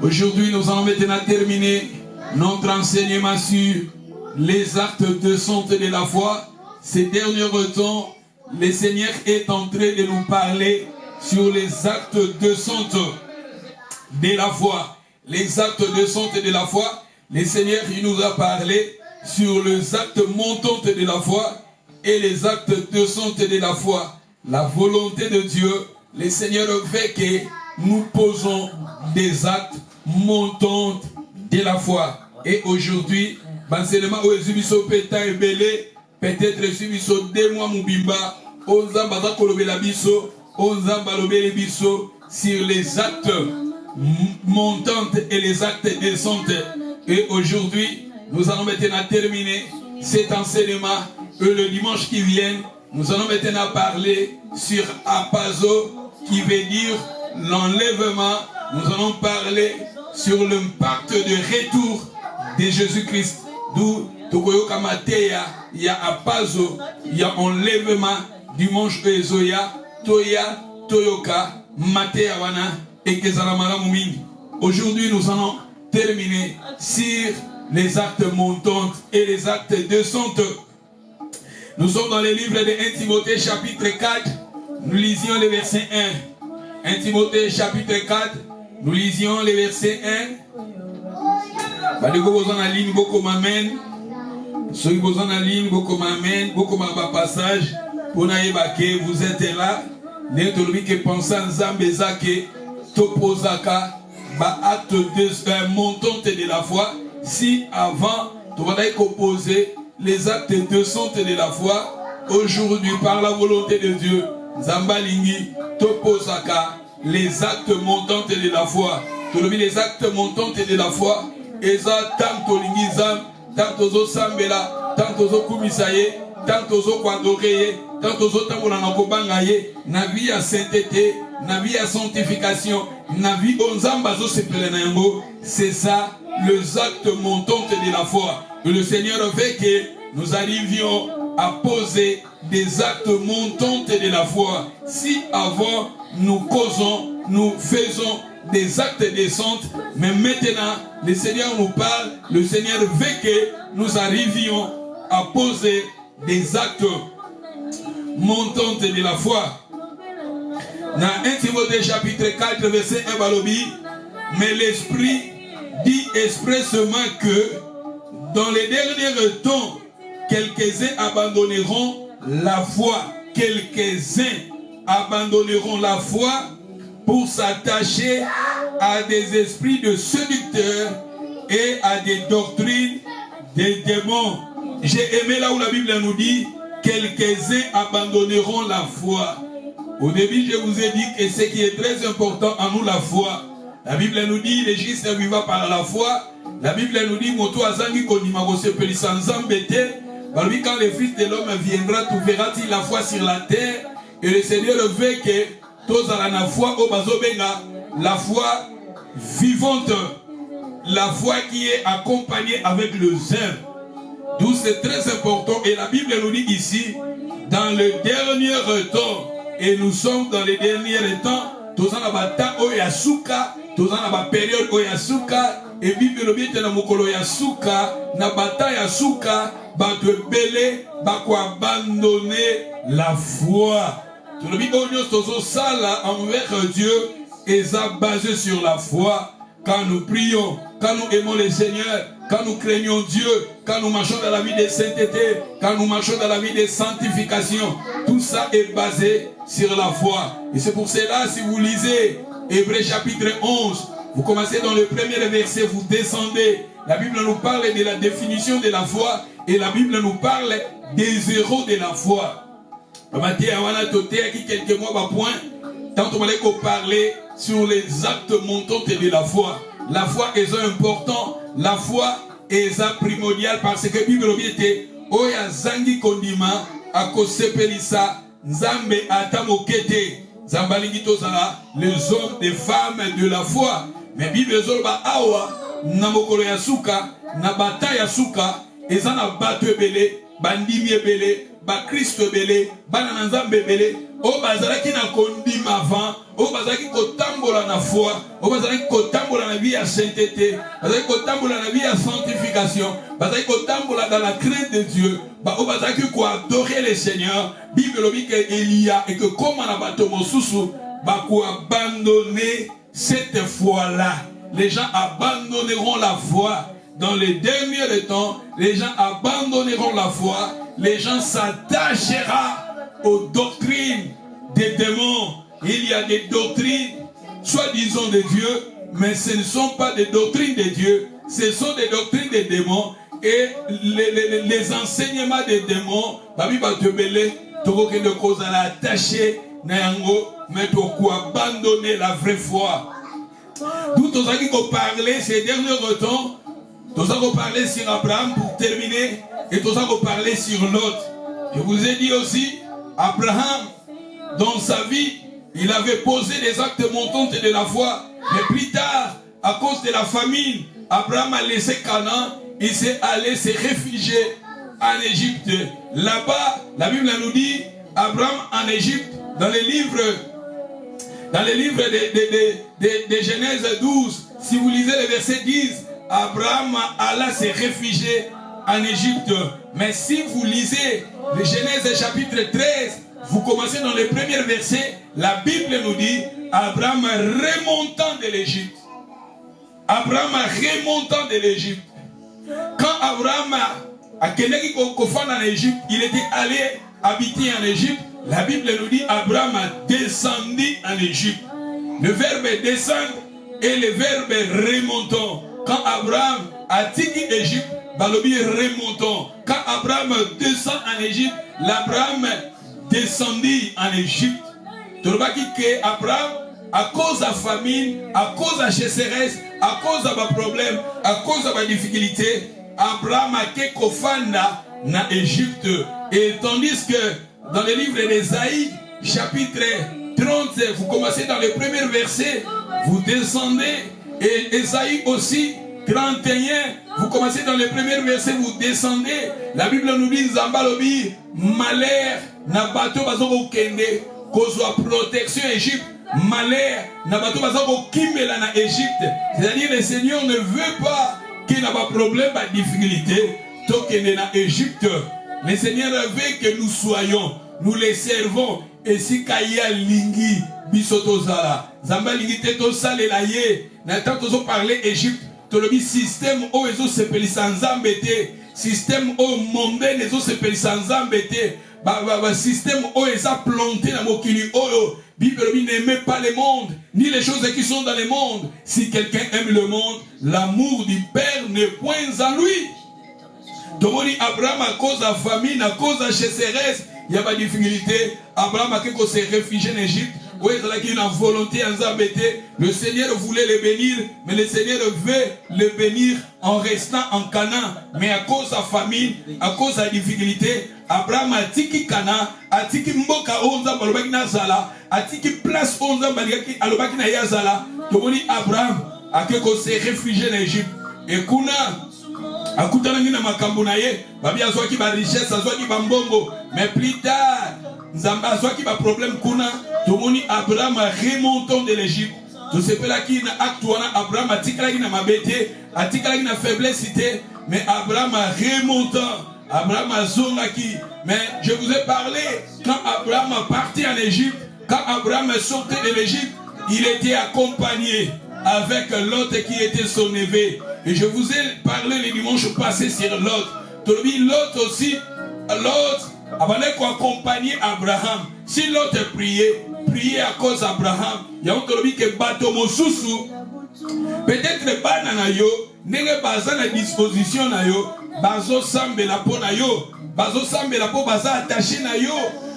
Aujourd'hui, nous allons maintenant terminer notre enseignement sur les actes de santé de la foi. Ces derniers temps, le Seigneur est en train de nous parler sur les actes de santé de la foi. Les actes de santé de la foi, le Seigneur il nous a parlé sur les actes montants de la foi et les actes de santé de la foi. La volonté de Dieu, le Seigneur veut que nous posons des actes montants de la foi. Et aujourd'hui, l'enseignement où Ezubiso Peta est belé, peut-être Ezubiso 2 mois Moubimba, Onzamba Kolobela Biso, Onzamba Lobele Biso, sur les actes montants et les actes descentes. Et aujourd'hui, nous allons maintenant terminer cet enseignement. Et le dimanche qui vient, nous allons maintenant parler sur Apazo, qui veut dire l'enlèvement. Nous allons parler sur l'impact de retour de Jésus-Christ. D'où Tokoyoka Mateya, il y a Apazo, il y a enlèvement, dimanche Ezoya, Toya, Toyoka, Mateya Wana et Kezalamala Moumini. Aujourd'hui, nous allons terminer sur les actes montants et les actes descentes. Nous sommes dans le livre de 1 Timothée chapitre 4. Nous lisions le verset 1. 1 Timothée chapitre 4. Nous lisions le verset 1. Badiko bozan en ligne, beaucoup m'amène. Ceux qui bozan en ligne, beaucoup m'amène. Beaucoup m'a passage. Pour naïbake, vous êtes là. N'entolbi que pensant Zambeza que Topozaka, ba acte de montante de la foi. Si avant, tu vas composer les actes de santé de la foi, aujourd'hui, par la volonté de Dieu, Zambalingi, Topozaka, les actes montants de la foi. Tu le les actes montants de la foi, Eza tanto lingizam, tanto zo sambela, tanto zo kumisaye, tanto zo kwadoreye, tanto zo tambola na kobangaye, na vie à sainteté, na vie à sanctification, na vie onzamba zo sepele na yango. C'est ça, les actes montants de la foi. Et le Seigneur veut que nous arrivions à poser des actes montants de la foi. Si avant nous causons, nous faisons des actes décents, mais maintenant le Seigneur nous parle, le Seigneur veut que nous arrivions à poser des actes montants de la foi. Dans 1 Timothée chapitre 4 verset 1 balobi, mais l'Esprit dit expressément que dans les derniers temps, quelques-uns abandonneront la foi. Quelques-uns abandonneront la foi pour s'attacher à des esprits de séducteurs et à des doctrines des démons. J'ai aimé là où la Bible nous dit quelques-uns abandonneront la foi. Au début, je vous ai dit que ce qui est très important en nous, la foi. La Bible nous dit les justes vivent par la foi. La Bible nous dit Moto Azangi Konimabo Sepeli sans embêter. Quand le Fils de l'homme viendra, tu verras-t-il la foi sur la terre. Et le Seigneur veut que tous à la foi au Bazobenga, la foi vivante, la foi qui est accompagnée avec le zèle. D'où c'est très important. Et la Bible nous dit ici, dans le dernier temps, et nous sommes dans les derniers temps, tous en abata oyasuka, tous en aba période oyasuka, et Bible nous dit dans mokolo yasuka, na bata yasuka, batwe belé, bako abandonner la foi. Tout le monde tous sala envers Dieu, et ça basé sur la foi. Quand nous prions, quand nous aimons le Seigneur, quand nous craignons Dieu, quand nous marchons dans la vie de sainteté, quand nous marchons dans la vie de sanctification, tout ça est basé sur la foi. Et c'est pour cela, si vous lisez Hébreux chapitre 11, vous commencez dans le premier verset, vous descendez. La Bible nous parle de la définition de la foi et la Bible nous parle des héros de la foi. Quelques mois à point, tant on allait parler sur les actes montants de la foi. La foi est important, la foi est primordiale parce que la Bible dit Oya zangi kondima akosepelisa nzambe atamokete zambalingi tozala les hommes et femmes de la foi. Mais Bible zolba awa na mokolo ya suka na bata ya suka ezana bato ebele bandimi ebele ba Christ belé, bana nzambe belé, o bazalaki na kondima avant, o bazalaki kotambola na foi, o bazalaki kotambola na vie à sainteté, bazalaki kotambola na vie à sanctification, bazalaki kotambola dans la crainte de Dieu, o bazalaki ko adorer le Seigneur. Bible lobi que Elia et que comme on a bateau mosusu, ba ko abandonner cette foi-là. Les gens abandonneront la foi. Dans les derniers temps, les gens abandonneront la foi. Les gens s'attacheront aux doctrines des démons. Il y a des doctrines, soi-disant de Dieu, mais ce ne sont pas des doctrines de Dieu. Ce sont des doctrines des démons. Et les enseignements des démons, Babi Batebele, Toko Kende Kozala attaché, Nayango, mais Toko abandonner la vraie foi. D'où nous avons parlé ces derniers temps, nous avons parlé sur Abraham pour terminer, et nous avons parlé sur Lot. Je vous ai dit aussi, Abraham, dans sa vie, il avait posé des actes montants de la foi, mais plus tard, à cause de la famine, Abraham a laissé Canaan, il s'est allé se réfugier en Égypte. Là-bas, la Bible nous dit, Abraham en Égypte, dans les livres de Genèse 12, si vous lisez le verset 10, Abraham alla se réfugier en Égypte. Mais si vous lisez le Genèse chapitre 13, vous commencez dans le premier verset, la Bible nous dit, Abraham remontant de l'Égypte. Abraham remontant de l'Égypte. Quand Abraham a Keneki Kofan en Égypte, il était allé habiter en Égypte. La Bible nous dit Abraham a descendu en Égypte. Le verbe descendre et le verbe remontant. Quand Abraham a quitté l'Égypte, Balobi remontant. Quand Abraham descend en Égypte, l'Abraham descendit en Égypte. Tu vois que Abraham, à cause de la famine, à cause de la sécheresse, à cause de la problème, à cause de la difficulté, Abraham a été kofanda en Égypte. Et tandis que dans le livre d'Ésaïe, chapitre 30, vous commencez dans le premier verset, vous descendez, et Ésaïe aussi, 31, vous commencez dans le premier verset, vous descendez. La Bible nous dit, Zambalobi, malheur, Nabato Bazoko Kende, kozwa protection Égypte, malheur, Nabato Bazoko Kimela na Égypte. C'est-à-dire, le Seigneur ne veut pas qu'il n'y ait pas de problème, pas de difficulté, tant qu'il est en Égypte. Le Seigneur veut que nous soyons, nous les servons. Et si Kaya Lingi, Bisotozala, Zamba Lingi Teto Salela Ye, Nathan Tozo parlait Égypte, Tolobi système O Ezo Sepeli sans embêter, système O Monde Ezo Sepeli sans embêter, système O Eza planté dans Mokili Oyo, Bible n'aimait pas le monde, ni les choses qui sont dans le monde. Si quelqu'un aime le monde, l'amour du Père n'est point en lui. Tomoni Abraham à cause de la famine, à cause de la sécheresse, il n'y a pas de difficulté. Abraham a quelque chose s'est réfugié en Égypte. Oui, il a une volonté en Zambété. Le Seigneur voulait le bénir, mais le Seigneur veut le bénir en restant en Canaan. Mais à cause de la famine, à cause de la difficulté, Abraham a tiki Canaan, a tiki Mboka Onza Balobaki Nazala, a tiki place Onza Balobaki na Yazala. Tomoni Abraham a quelque chose s'est réfugié en Égypte. Et Kuna, akutanangi na makambo na ye babi azwaki ba richesse azwaki ba mbongo, mais plus tard nzambe azwaki ba problème kuna. Tomoni Abraham remontant de l'Égypte. To sepelaki na acte wana Abraham atikalaki na mabete, atikalaki na faiblesse, mais Abraham remontant, Abraham azongaki. Mais je vous ai parlé quand Abraham partit en Égypte, quand Abraham sortait de l'Égypte, il était accompagné avec Lot qui était son neveu. Et je vous ai parlé le dimanche passé sur Lot. Lot aussi, Lot avait accompagné Abraham. Si Lot priait à cause d'Abraham, il y a un que bateau mosusu, peut-être banana yo, n'est pas à la disposition na yo, bazo sambe la po na yo, bazo sambe la po baza attaché na yo,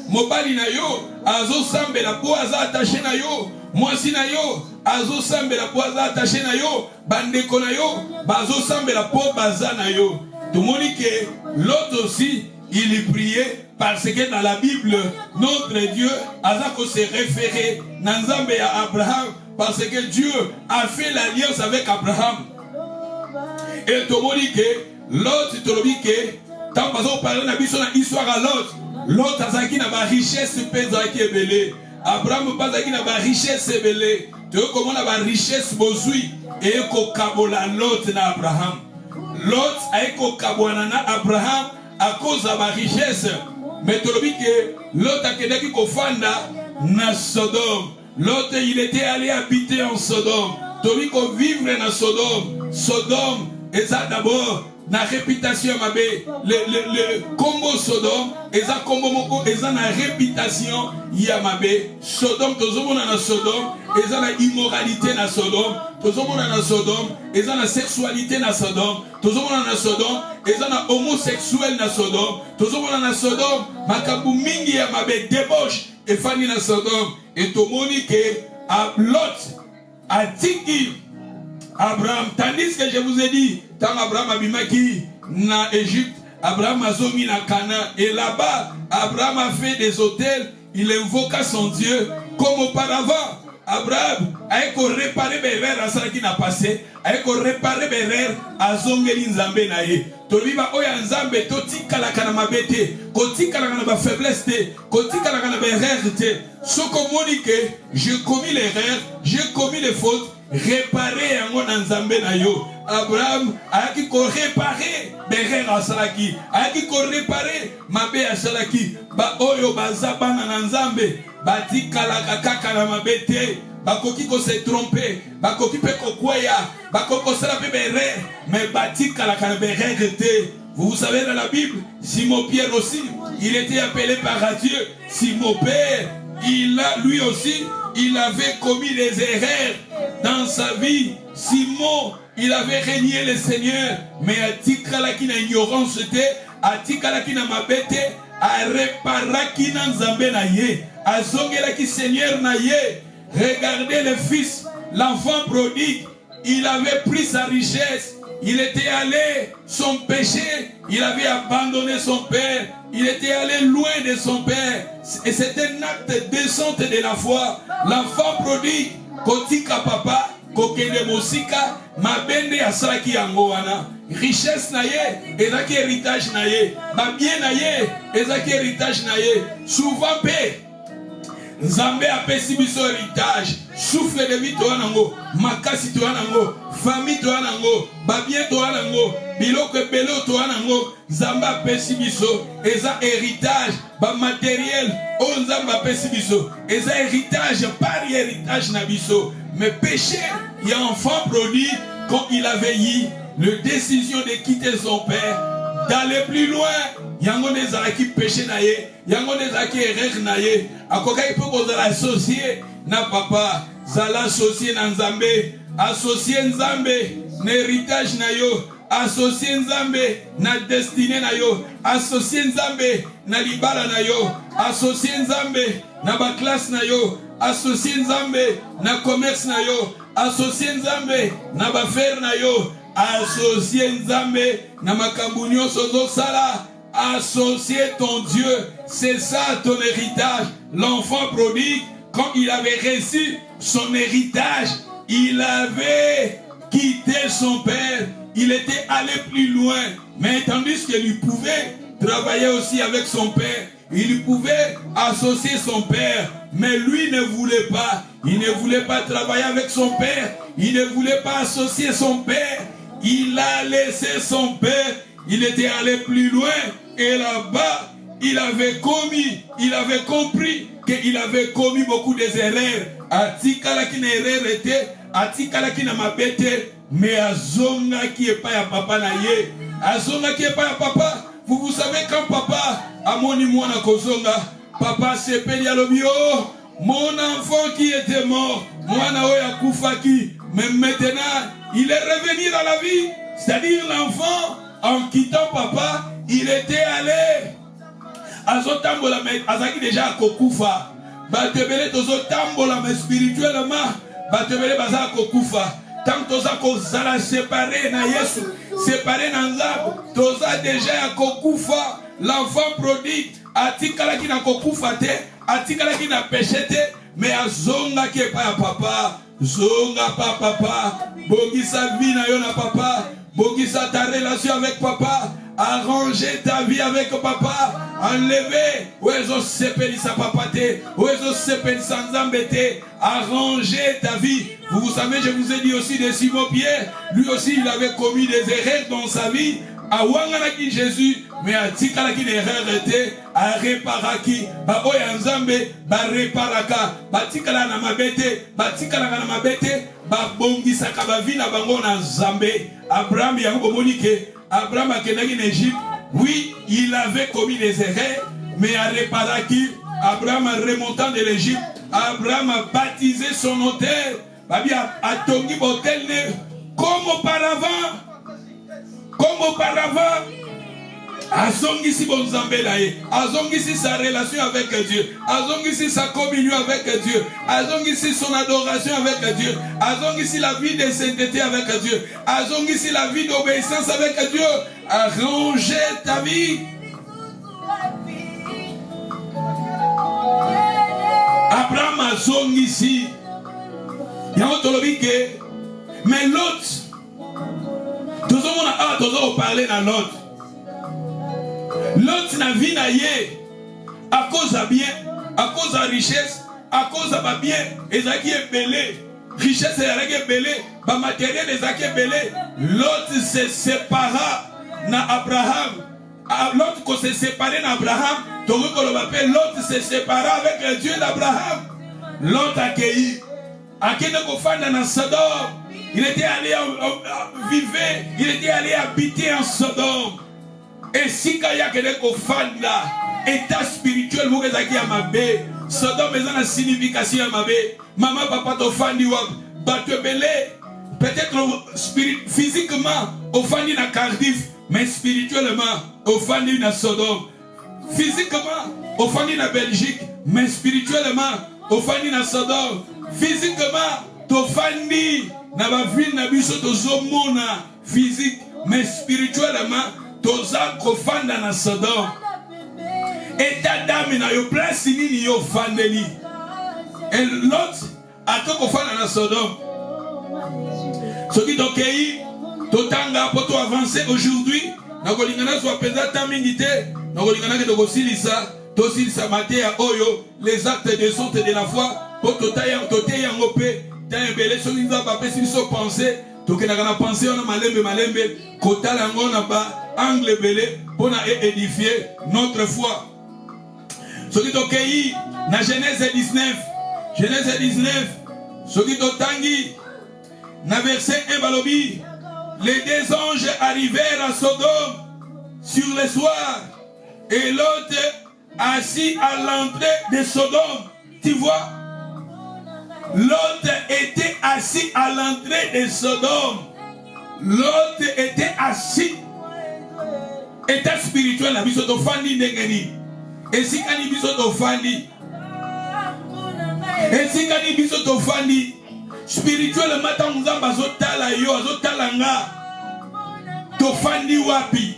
mobali na yo, azo sambe la po baza attaché na yo, mwasi na yo, azo sambe la po baza attaché na yo, bandeko na yo, bazo sambe la po baza na yo. Tout le monde dit que l'autre aussi, il priait parce que dans la Bible, notre Dieu a se référé Nanzambe à Abraham parce que Dieu a fait l'alliance avec Abraham. Et tout le monde dit que l'autre, tout le monde dit que tant que vous parlez de l'histoire à l'autre, L'autre azaki na ba richesse pezaki ebele. Abraham bazaki na ba richesse ebele. Tu comment na ba richesse bozui et ko kabola l'autre na Abraham. L'autre a ko kabwana na Abraham à cause de ma richesse. Mais tu dis que l'autre a kedaki ko fanda na Sodome. L'autre il était allé habiter en Sodome. Tu dis ko vivre na Sodome. Sodome et ça d'abord na réputation mabe le combo Sodome et ça combo moko et ça na réputation ya mabe Sodome tozomona na Sodome et ça na immoralité na Sodome tozomona na Sodome et ça na sexualité na Sodome tozomona na Sodome et ça na homosexuel na Sodome tozomona na Sodome makabu mingi ya mabe débauche et fani na Sodome et tomoni que Lot a tiki Abraham, tandis que je vous ai dit, quand Abraham abimaki na Égypte, Abraham a zomi na Canaan, et là-bas, Abraham a fait des hôtels, il invoqua son Dieu comme auparavant. Abraham a réparé les erreurs à ça qui n'a passé, a réparé les erreurs à zongeli nzambe na ye. Toliba oya nzambe totika la kana mabete, kotika la kana ba faiblesse te, kotika la kana ba erreur te. Ce communique, j'ai commis l'erreur, j'ai commis les fautes. Réparer yango na nzambe na yo. Abraham a qui ko réparer berera asalaki, a qui ko réparer mabe asalaki. Ba oyo bazabana na nzambe, batikala kaka na mabete, bakoki ko se tromper, bakoki pe ko kwaya, bakoko sala pe berere, mais batikala kana berere te. Vous savez dans la Bible, Simon Pierre aussi, il était appelé par Dieu. Simon Père, lui aussi, il avait commis des erreurs dans sa vie. Simon, il avait régné le Seigneur, mais à tikalaki na ignorance était, à tikalaki na mabete, à reparaki na nzambe na ye, à zongelaki Seigneur na ye. Regardez le fils, l'enfant prodigue, il avait pris sa richesse. Il était allé, son péché, il avait abandonné son père, il était allé loin de son père. Et c'est un acte de descente de la foi. L'enfant prodigue, kotika papa, kokende mosika, mabende asalaki yango wana. Richesse na ye, ezaki héritage na ye. Ba bien na ye, ezaki héritage na ye. Souvent pe, Nzambe apesi biso héritage. Souffle de vie toa nango, makasi toa nango, famille toa nango, babien toa nango, biloko belo toa nango, Nzambe apesi biso, eza héritage, ba matériel, o Nzambe apesi biso, eza héritage, par héritage na biso. Mais péché, il y a un enfant prodigue, quand il avait eu la décision de quitter son père, d'aller plus loin, yango nezalaki péché na ye, yango nezalaki erreur na ye, akoka ipo kozala associé na papa, zala associé na Nzambe, associé Nzambe na héritage na yo, associé Nzambe na destinée na yo, associé Nzambe na libala na yo, associé Nzambe na ba classe na yo, associé Nzambe na commerce na yo, associé Nzambe na ba faire na yo, associé Nzambe na makambo nyonso ozosala. Associer ton Dieu, c'est ça ton héritage. L'enfant prodigue, quand il avait reçu son héritage, il avait quitté son père, il était allé plus loin, mais tandis qu'il pouvait travailler aussi avec son père, il pouvait associer son père, mais lui ne voulait pas, il ne voulait pas travailler avec son père, il ne voulait pas associer son père, il a laissé son père, il était allé plus loin. Et là-bas, il avait compris qu'il avait commis beaucoup d'erreurs. Atikalaki na erreur était, atikalaki na mabete, mais azonga qui est pas ya papa na ye. Azonga qui est pas ya papa. Vous savez quand papa a moni mwana kozonga, papa sepeli alobi oh, mon enfant qui était mort, mwana oya kufaki, mais maintenant il est revenu dans la vie. C'est-à-dire l'enfant, en quittant papa, il était allé azotambola mais azaki déjà kokufa batebele tozotambola mais spirituellement batebele baza kokufa tant toza kozala séparé na Yesu séparé na Nzambe toza déjà kokufa. L'enfant prodigue atikalaki na kokufa te, atikalaki na péché te, mais azonga ki pa ya papa, zonga pa papa, bongisa vie na yo na papa, bongisa ta relation avec papa. arranger ta vie avec papa, enlever, oezo sepelisa papa te, oezo sepelisa nzambe te, arranger ta vie. Vous savez, je vous ai dit aussi de Simon Pierre, lui aussi il avait commis des erreurs dans sa vie, a wanganaki Jésus, mais a tikalaki des erreurs était, a réparaki, ba oya nzambe, ba réparaka, ba tikala na mabete, ba tikala na mabete, ba bongisaka ba vie na bango na nzambe. Abraham yango bonike, Abraham a kenaki en Égypte, oui, il avait commis des erreurs, mais a réparaki, Abraham remontant de l'Égypte, Abraham a baptisé son hôtel, Babi a tongi hôtel comme auparavant. Comme auparavant, azongisi bonzambe laye, azongisi sa relation avec Dieu, azongisi sa communion avec Dieu, azongisi son adoration avec Dieu, azongisi la vie de sainteté avec Dieu, azongisi la vie d'obéissance avec Dieu, arranger ta vie. Abraham azongisi, yantolobike, mais l'autre. Toujours parler dans l'autre. L'autre n'a vie na yé à cause de bien, à cause de richesse, à cause de bien, et ça qui est belé. Richesse est belé, ba matériel est qui est belé. L'autre se sépara na Abraham. L'autre qu'on s'est séparé d'Abraham, l'autre s'est séparé avec le Dieu d'Abraham. L'autre a accueilli. A qui ne confanda dans Sodome. Il était allé vivre, il était allé habiter en Sodome. Et si il y a quelqu'un qui fait là, état spirituel, vous avez dit à ma bé, Sodome est une signification à ma bé. Maman, papa, tu fais du wab, peut-être physiquement, au fandi na Cardiff, mais spirituellement, au fandi na Sodome. Physiquement, au fandi na Belgique, mais spirituellement, au fandi na Sodome. Physiquement, au fandi na ba vie na biso tozomona physique, mais spirituellement toza kofanda na Sodome. État d'âme na yo place nini yo fandeli. Et l'autre a kofanda na Sodome. Ce qui t'okei totanga poto avancer aujourd'hui na kolingana so penza tamingité na kolingana ke tokosilisa tosilisa matéa oyo les actes de santé de la foi poto toteya ngope. Belé so nza ba pesi so penser to ke na penser on malembe kota lango na ba angle belé pour édifier notre foi. Ce qui tokei na Genèse 19 ce qui totangi na verset 1 balobi les deux anges arrivèrent à Sodome sur le soir et l'autre assis à l'entrée de Sodome. Tu vois, l'autre était assis à l'entrée de Sodome. L'autre était assis. État spirituel, la biso tofandi ndengeni. Et si kani biso tofandi. Et si kani biso tofandi. Spirituellement, tanzamba zotala yo, zotala nga. Tofandi wapi.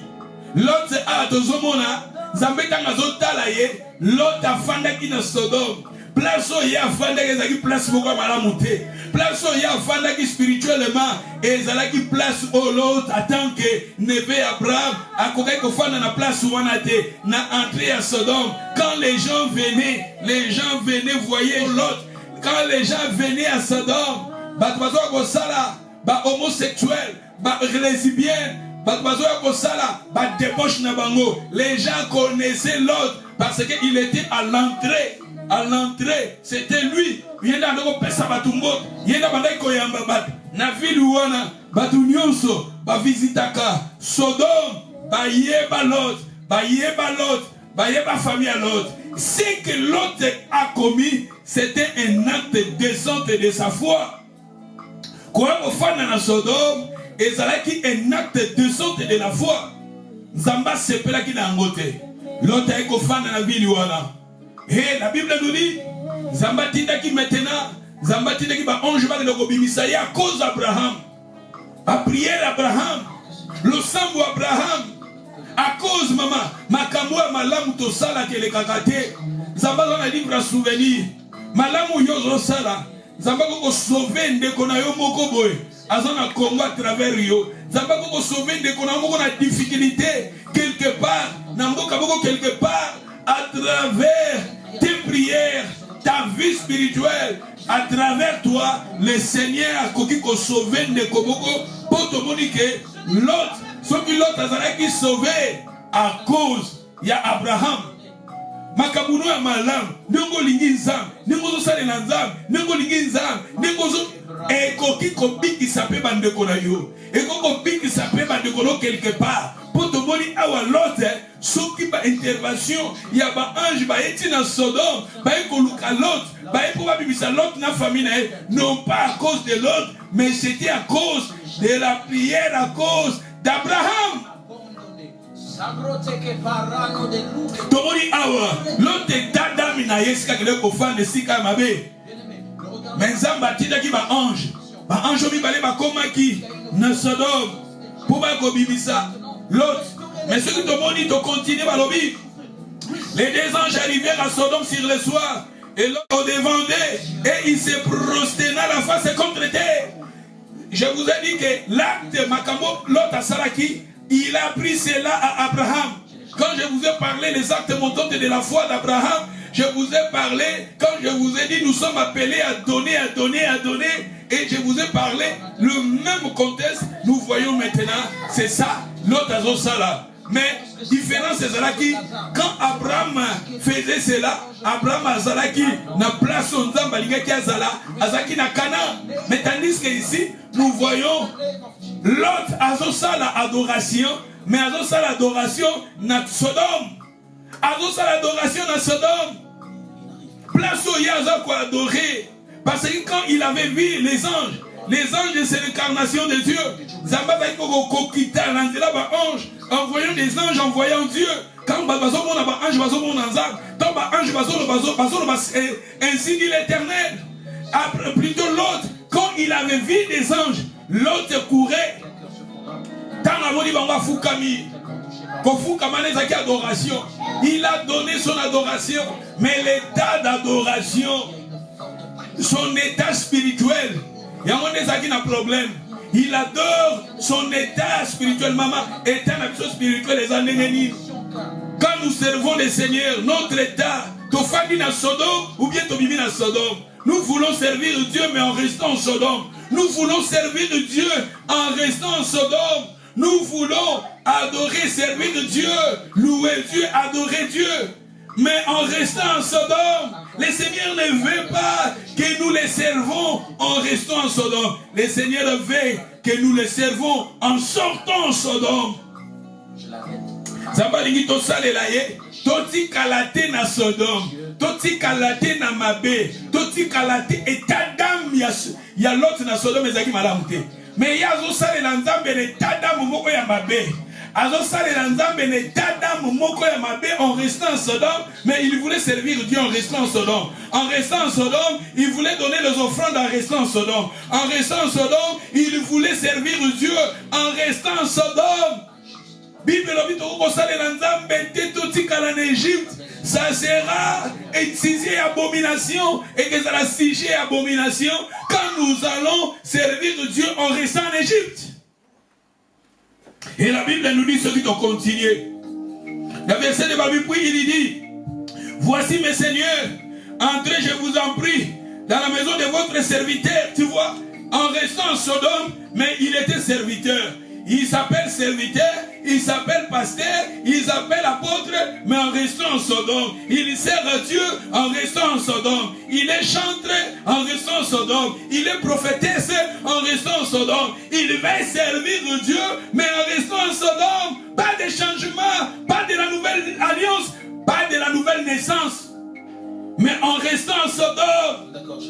L'autre a tozomona. Zambetanga zotala ye. L'autre afanda ki na Sodome. Place où il y a fandaki place pourquoi malamu te. Place où il y a fandaki spirituellement et zalaki place où l'autre attend que neve Abraham a kokai ko fanda na place où on a été na entrée à Sodome. Quand les gens venaient voyer l'autre. Quand les gens venaient à Sodome, batbazo ko sala ba homosexuel, ba lesbienne, batbazo ko sala ba débauche na bango. Les gens connaissaient l'autre parce qu'il était à l'entrée. À l'entrée, c'était lui. Il y a un pesa batumbo. Il y a un koyamba bat. Na ville wana batu nyonso ba visitaka Sodome, ba yeba l'autre, ba yeba famille à l'autre. Ce que l'autre a commis, c'était un acte décent de sa foi. Quoi au fana na Sodome, et zalaki un acte décent de la foi. Zamba sepela ki na ngote. L'autre a ko fana na ville wana. Et la Bible nous dit, Zamba tindaki maintenant, Zamba tindaki ba ange ba de kobimisa ya à cause d'Abraham. A prière Abraham, le sang Abraham, à cause maman, makambo malamu to sala ke le kakate. Zamba dans un livre à souvenir, malamu yozo sala, Zamba ko sauver ndeko na yo moko boy. Azana Congo à travers Rio. Zamba Koko sauver de Konamoko na difficulté quelque part. Nambo Kaboko quelque part à travers tes prières, ta vie spirituelle. À travers toi, le Seigneur a koki ko sauver de Koboko pour te moniquer l'autre. Ceux qui l'autre qui sauvé à cause il y a Abraham. Makabuno ya malam, nengo lingi nzam, nengo zo sale na nzam, nengo lingi nzam, nengo zo ekoki kobiki sape bandeko na yo. Ekoko biki sape bandeko no quelque part. Pour te moni awa l'autre, soki ba intervention, ya ba ange ba eti na Sodome, ba eko luka l'autre, ba eko ba bibisa l'autre na famille na non pas à cause de l'autre, mais c'était à cause de la prière, à cause d'Abraham. Tomoni awa l'autre dada mina yeska kele ko fan de sika mabe mais nzamba tida ki ba ange mi balé ba komaki na Sodome pour ba ko bibisa l'autre mais ceux qui tomoni to continuer ba lobi les deux anges arrivèrent à Sodome sur le soir et l'autre devant d'eux et il se prosterna la face contre terre. Je vous ai dit que l'acte makambo l'autre à Salaki il a pris cela à Abraham. Quand je vous ai parlé des actes montants de la foi d'Abraham, je vous ai parlé, quand je vous ai dit, nous sommes appelés à donner, à donner, à donner, et je vous ai parlé, le même contexte, nous voyons maintenant, c'est ça, l'autre Azosala. Mais, différence c'est Zalaki, quand Abraham faisait cela, Abraham Azalaki n'a place son Zamba Ligaki Azala, Azaki n'a Cana. Mais tandis que ici, nous voyons l'autre Azosala adoration, mais Azosala adoration na Sodome. Azosala adoration na Sodome. Place où il y a quoi adorer. Parce que quand il avait vu les anges c'est l'incarnation de Dieu. Zamba Baiko Kokita, l'angela ba ange, en voyant des anges, en voyant Dieu. Quand bazo mon ba ange bazo mon anzab, quand ba ange bazo ainsi dit l'Éternel. Plutôt l'autre, quand il avait vu des anges, l'autre courait. Tant amoni banga fukami. Adoration. Il a donné son adoration, mais l'état d'adoration, son état spirituel, il y a un problème. Il adore son état spirituel, maman, état spirituel, les années. Quand nous servons le Seigneur, notre état, Tofadi na Sodome ou bien Tobibi na Sodome, nous voulons servir Dieu, mais en restant en Sodome. Nous voulons servir Dieu en restant en Sodome. Nous voulons adorer, servir de Dieu, louer Dieu, adorer Dieu. Mais en restant en Sodome, le Seigneur ne veut pas que nous les servons en restant en Sodome. Le Seigneur veut que nous les servons en sortant en Sodome. Zambalingi to salela ye, toti kalate na Sodome, toti kalate na Mabe, toti kalate etadam ya l'autre na Sodome ezaki malamu te. Mais yazo salela nzambe ne tadam moko ya Mabe. Azo salela nzambe ne tadam moko ya Mabe en restant en Sodome, mais il voulait servir Dieu en restant en Sodome. En restant en Sodome, il voulait donner les offrandes en restant en Sodome. En restant en Sodome, il voulait servir Dieu en restant en Sodome. Bible en Égypte, ça sera excisé abomination et que ça sera sigé abomination quand nous allons servir Dieu en restant en Égypte. Et la Bible nous dit ce qui doit continuer. Le verset de Babi, puis il dit: voici mes seigneurs, entrez, je vous en prie, dans la maison de votre serviteur. Tu vois, en restant en Sodome, mais il était serviteur. Il s'appelle serviteur, il s'appelle pasteur, il s'appelle apôtre, mais en restant en Sodome. Il sert à Dieu en restant en Sodome. Il est chanteur en restant en Sodome. Il est prophétesse en restant en Sodome. Il va servir Dieu, mais en restant en Sodome. Pas de changement, pas de la nouvelle alliance, pas de la nouvelle naissance. Mais en restant en Sodome. D'accord,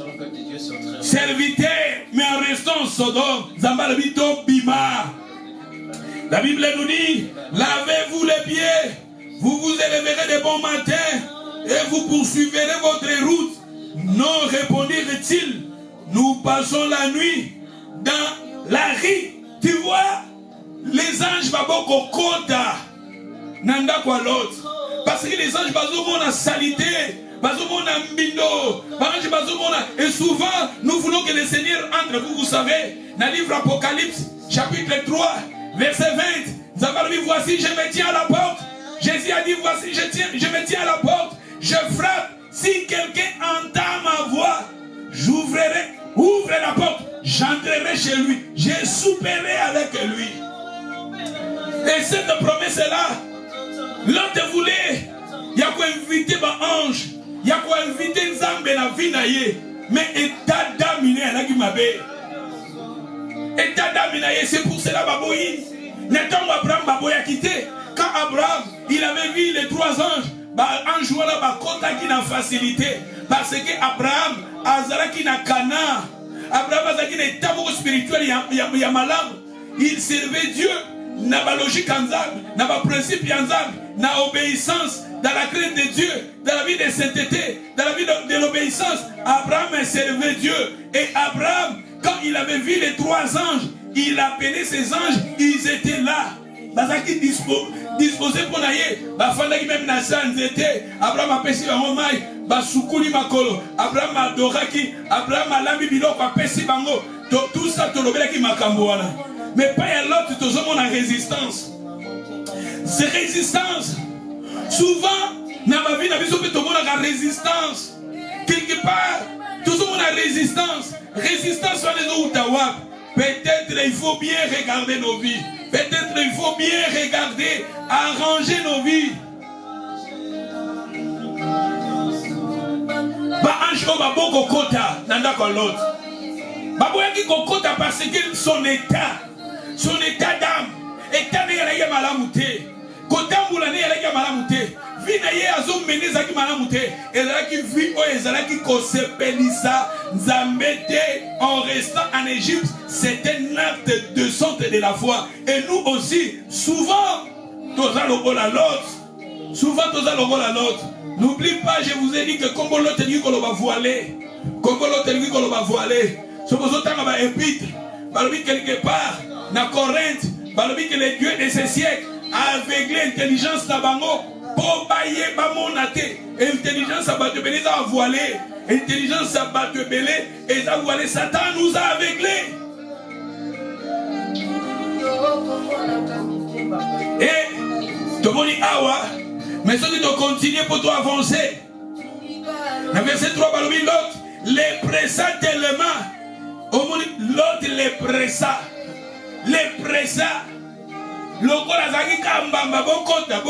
serviteur, mais en restant en Sodome. Zambalabito Bima. La Bible nous dit: lavez-vous les pieds, vous vous élèverez de bon matin et vous poursuivrez votre route. Non, répondirent-ils, nous passons la nuit dans la rue. Tu vois, les anges baboko kota nanda kwa l'autre. Parce que les anges bazomona salité, Et souvent, nous voulons que le Seigneur entre. Vous savez, dans le livre Apocalypse, chapitre 3, verset 20, voici, je me tiens à la porte. Jésus a dit, voici, je me tiens à la porte. Je frappe. Si quelqu'un entend ma voix, j'ouvrirai, ouvre la porte, j'entrerai chez lui, je souperai avec lui. Et cette promesse-là, l'autre voulait, il y a quoi inviter un ange, il y a quoi inviter Nzambe la vie naïe, mais état d'amine là qui m'a état d'amine, c'est pour cela baboyi. N'étant Abraham baboyi a quitté. Quand Abraham, il avait vu les 3 anges, un jour là, qui n'a facilité, parce que Abraham, Azaraki n'a Cana, Abraham Azaraki n'a état spirituel, il y a malade, il servait Dieu. N'a pas logique en Zab, n'a pas principe en Zab, n'a obéissance dans la crainte de Dieu, dans la vie de sainteté, dans la vie de l'obéissance. Abraham servait Dieu. Et Abraham, quand il avait vu les 3 anges, il appelait ces anges, ils étaient là. Bazaki disposé pour naïe, bafandaki même na sanzete. Abraham a pesi bango mai, basukuli makolo. Abraham adoraki, Abraham alambi biloko apesi bango. Tout ça tolobelaki makambo wana. Mais pas à l'autre, tout le monde a résistance. C'est résistance. Souvent, dans ma vie, tout le monde a résistance. Quelque part, tout le monde a résistance. Résistance sur les autres. Peut-être il faut bien regarder nos vies. Peut-être il faut bien regarder, arranger nos vies. Anjo baboko kota, nanda ko l'autre. Baboyaki kokota parce que son état d'âme, état de yala malamute, kotamboula ne yala malamute, vie na ye azo mene zaki malamute, ezalaki vie o ezalaki kosepelisa nzambete en restant en Égypte, c'est un acte de santé de la foi. Et nous aussi, souvent, toza lokola l'autre, n'oublie pas, je vous ai dit que comme l'autre dit qu'on va voiler, ce que vous avez épître, quelque part, dans Corinthe, que les dieux de ces siècles a aveuglé l'intelligence d'Abango pour bailler Bamonate. Intelligence à battre belé, ça a voilé. Intelligence à battre belé, et ça a voilé. Satan nous a aveuglés. Et, tout le monde dit, awa, mais si tu dois continuer pour toi avancer. Dans verset 3, l'autre, les pressa tellement. L'autre les pressa. Lokola zaki kambamba bokota.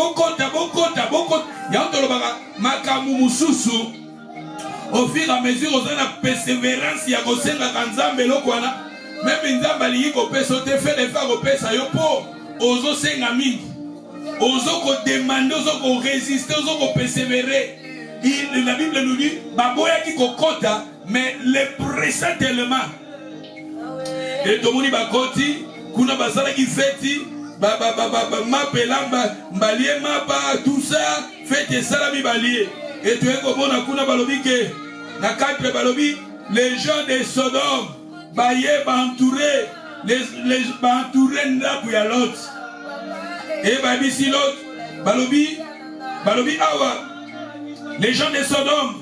Yantolobaka makamu mususu. Au fur et à mesure, on a la persévérance, il y a gosenga kanzambe lokwana. Même nzamba liyi ko pesa te fait des fois ko pesa yo po. Ozo senga mingi. Ozo ko demander, ozo ko résister, ozo ko persévérer. La Bible nous dit, baboya ki ko kota, mais les pressa tellement. Et tout le monde bakoti, kuna basala ki feti, mapelamba, mbalie mapa, tout ça, fete salami balie. Et tu es comme on a kuna balobi ke, na 4 balobi, les gens de Sodome, baye entouré, les entouré n'a pour y l'autre. Et babi si l'autre, balobi awa, les gens de Sodome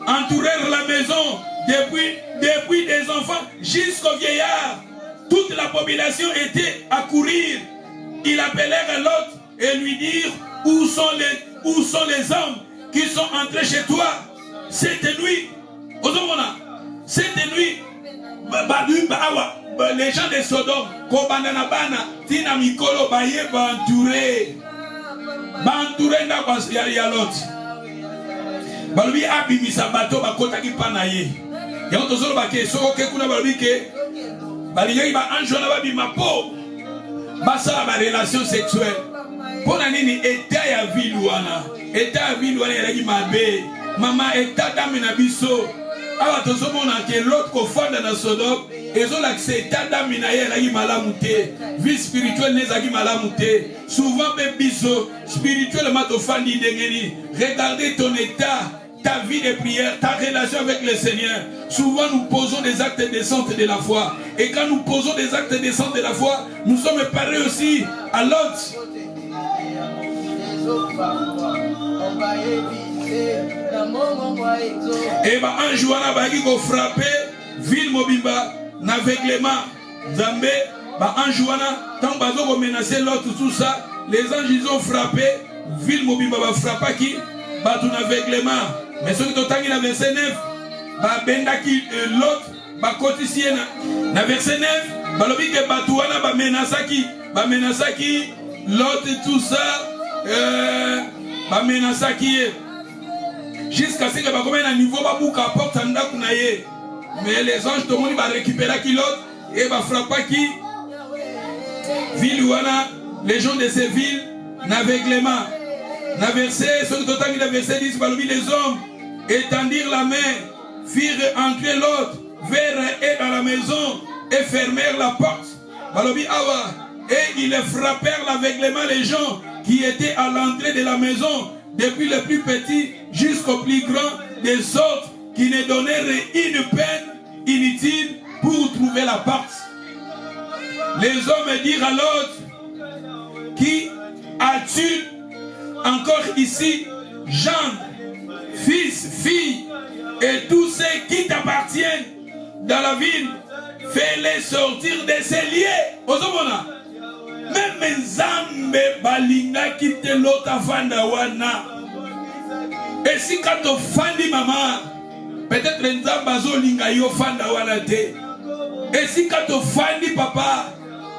entourèrent la maison. Depuis des enfants jusqu'aux vieillards, toute la population était à courir. Ils appelèrent l'autre et lui dirent, où sont les hommes qui sont entrés chez toi cette nuit? Les gens de Sodome, Tina Mikolo, Baye, Bantouré, n'a l'autre. Balobi abimisa bato bakota ki panaye. Ya otozolo bake soko ke kuna balobi ke baliye ba anjona ba bima po. Basa ba relation sexuelle. Pona nini état ya vilwana. État ya vilwana ya ki mabe. Mama état d'âme na biso. Awa tozomona ke l'autre ko fanda na Sodome ezo l'accès état d'âme na ye la ki malamu te. Vie spirituelle nezaki malamu te. Souvent be biso spirituellement to fandi dengeni. Regardez ton état, ta vie de prière, ta relation avec le Seigneur. Souvent nous posons des actes décents de la foi. Et quand nous posons des actes décents de la foi, nous sommes parés aussi à l'autre. Et bah un jour on a qui frappé ville mobimba n'aveuglement Zambé bah un jour on a tant bazo menacer l'autre tout ça les anges ils ont frappé ville mobimba va frapper qui bah tout aveuglement mais ceux qui ont tangi na verset 9 bah benda qui l'autre bah cotisien na verset 9 bah lobi que bah tout on a bah menacer qui l'autre tout ça bah menacer qui jusqu'à ce que bah comme un niveau bah bouka porte anda kunaye mais les anges tout le monde va récupérer qui l'autre et va frapper qui ville ouana les gens de ces villes n'aveuglement na verset ce que tu as verset 10 bah les hommes étendirent la main firent entrer l'autre vers et dans la maison et fermèrent la porte bah awa et ils frappèrent l'aveuglement les gens qui étaient à l'entrée de la maison depuis le plus petit jusqu'au plus grand des autres qui ne donnaient une peine inutile pour trouver la porte. Les hommes dirent à l'autre, qui as-tu encore ici, gendre, fils, fille, et tous ceux qui t'appartiennent dans la ville, fais-les sortir de ces lieux. Même Nzambe balinga kite l'autre fanda wana. Et si quand on fandi maman, peut-être Nzambe azolinga yo fanda wana te. Et si quand on fandi papa,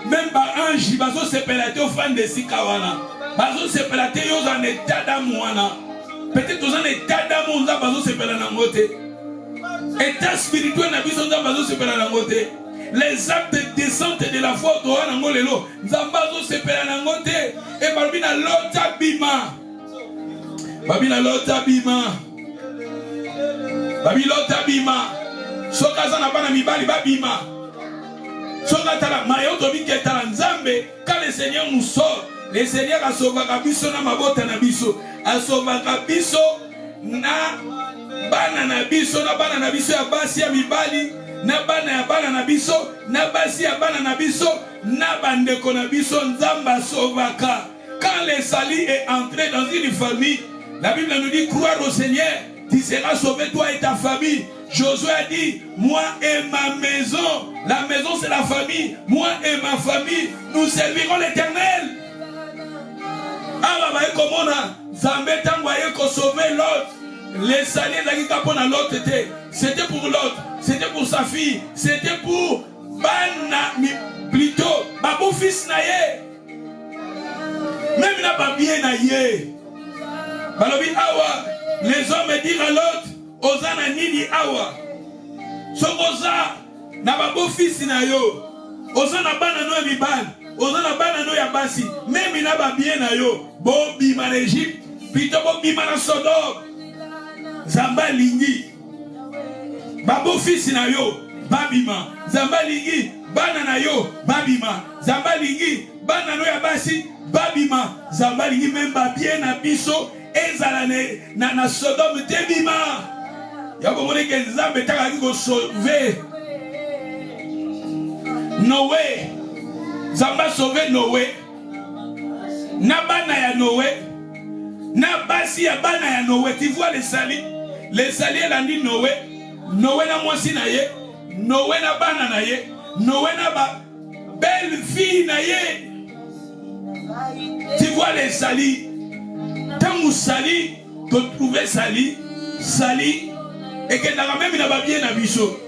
même ba ange bazo sepelate au fande sika wana. Bazo sepelate yo en état d'amour wana. Peut-être aux en état d'amour Nzambe bazo sepelana nangote. État spirituel na biso Nzambe bazo sepelana nangote. Les actes de descente de la foi au Nangolelo, Zambazo se pelanangote, et Babina Lota Bima. Babina Lota Bima. Babilota Bima. Sokazana Bana Mibali Babima. Sokatala Mayoto Biketala Nzambe, quand le Seigneur nous sort, le Seigneur a sauvé Kabiso na Mabota Nabiso, a sauvé Kabiso na Bana Nabiso, na Bana Nabiso ya Basi ya Mibali. Na bana ya bana na biso, na basi ya bana na biso, na bandeko na biso, Nzamba sauvaka. Quand le salut est entré dans une famille, la Bible nous dit croire au Seigneur, tu seras sauvé toi et ta famille. Josué a dit, moi et ma maison, la maison c'est la famille, moi et ma famille, nous servirons l'Éternel. Ah bah comment on a, Zambé tangoye ko sauver l'autre. Les salés pour l'autre, c'était pour l'autre, c'était pour sa fille, c'était pour Bana, plutôt, Babou fils naye. Même n'a pas bien naye. Balobi awa, les hommes dirent à l'autre, Ozana nini awa. Sokoza, na Babou fils nayo. Ozana bana no miban, Ozana bana no yabasi. Même n'a pas bien nayo. Bobi man Égypte, plutôt Bobi man Sodome. Zamba lingi Babo fils na yo babima Zamba lingi bana na yo babima Zamba lingi bana no ya basi babima Zamba lingi même babie na biso ezala na Sodome tebima ya bomone ke Nzambe taka ki ko sauver Noé Zamba sauver Noé na bana ya Noé na basi ya bana ya Noé tu vois les salis. Les alliés l'ont dit Noé, Noé na mwasi na ye, Noé na bana na ye, Noé na ba belle fille na ye. Tu vois les salis. Tant que sali, tu trouves sali, sali, et que dans la même na ba bien na biso.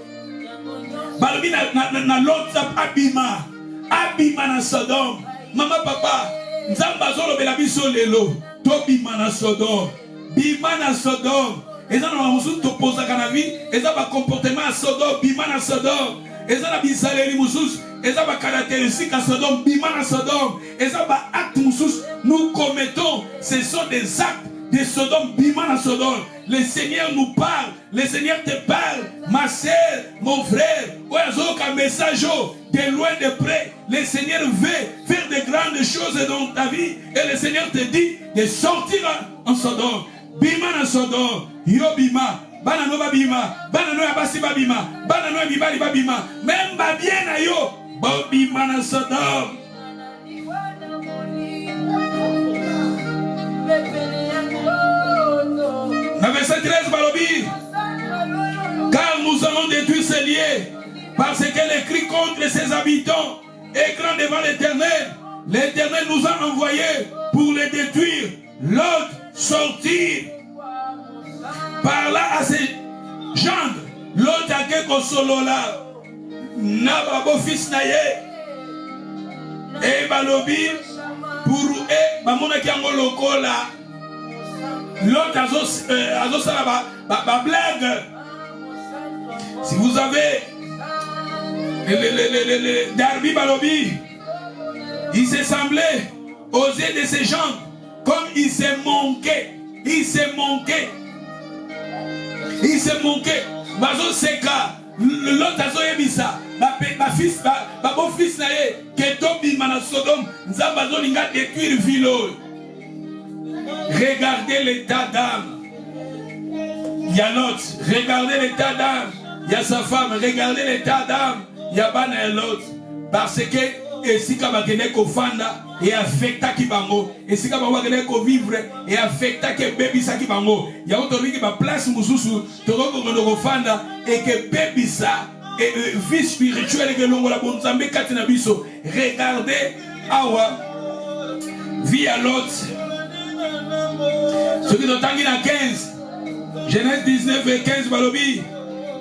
Balbi na l'autre abima, abima na Sodome. Maman papa, Nzamba zolo bela biso lelo, to bima na Sodome, bima na Sodome. Et ça, nous avons opposé à la vie. Et ça, va comportement à Sodome, Bimana Sodome. Et ça, la bisalérie moussous. Et ça, va caractéristique à Sodome, Bimana Sodome. Et ça, va acte moussous. Nous commettons, ce sont des actes de Sodome, Bimana Sodome. Le Seigneur nous parle. Le Seigneur te parle. Ma sœur, mon frère. Un message de loin de près. Le Seigneur veut faire de grandes choses dans ta vie. Et le Seigneur te dit de sortir en Sodome. Bima na Sodome, yo bima, bana no babima, bana no yabasi babima, bana no yabibali babima, même babien na yo, babima na Sodome. habitants est grand devant l'Éternel. L'Éternel nous a envoyés pour les détruire. Lot sortir. Parla à ses gendres. Lot a quelque solola. Nababo fils naye. Et balobi pour eux, bamona ki ango lokola. Lot azo sala ba blague. Si vous avez Darby Balobi, il s'est semblé aux yeux de ces gens comme il s'est manqué. Il s'est manqué. Il s'est manqué. Bazo seka. L'autre azo yebisa. Ma fils, ma beau fils naye. Ketobi mana Sodome. Nzabazo linga détruire vilo. Regardez l'état d'âme. Il y a l'autre. Regardez l'état d'âme. Il y a sa femme. Regardez l'état d'âme. Il y a Bana et l'autre. Parce que et si kaba kene ko fanda et affecta ki bango et si kaba wa kene ko vivre et affecta ke baby sa ki bango ya otori ki ba place mususu to ko fanda et que baby sa et vie spirituelle que l'on la bonzambe katina biso. Regardez awa vie à l'autre. Ce qui est tangi na 15 Genèse 19 et 15 balobi.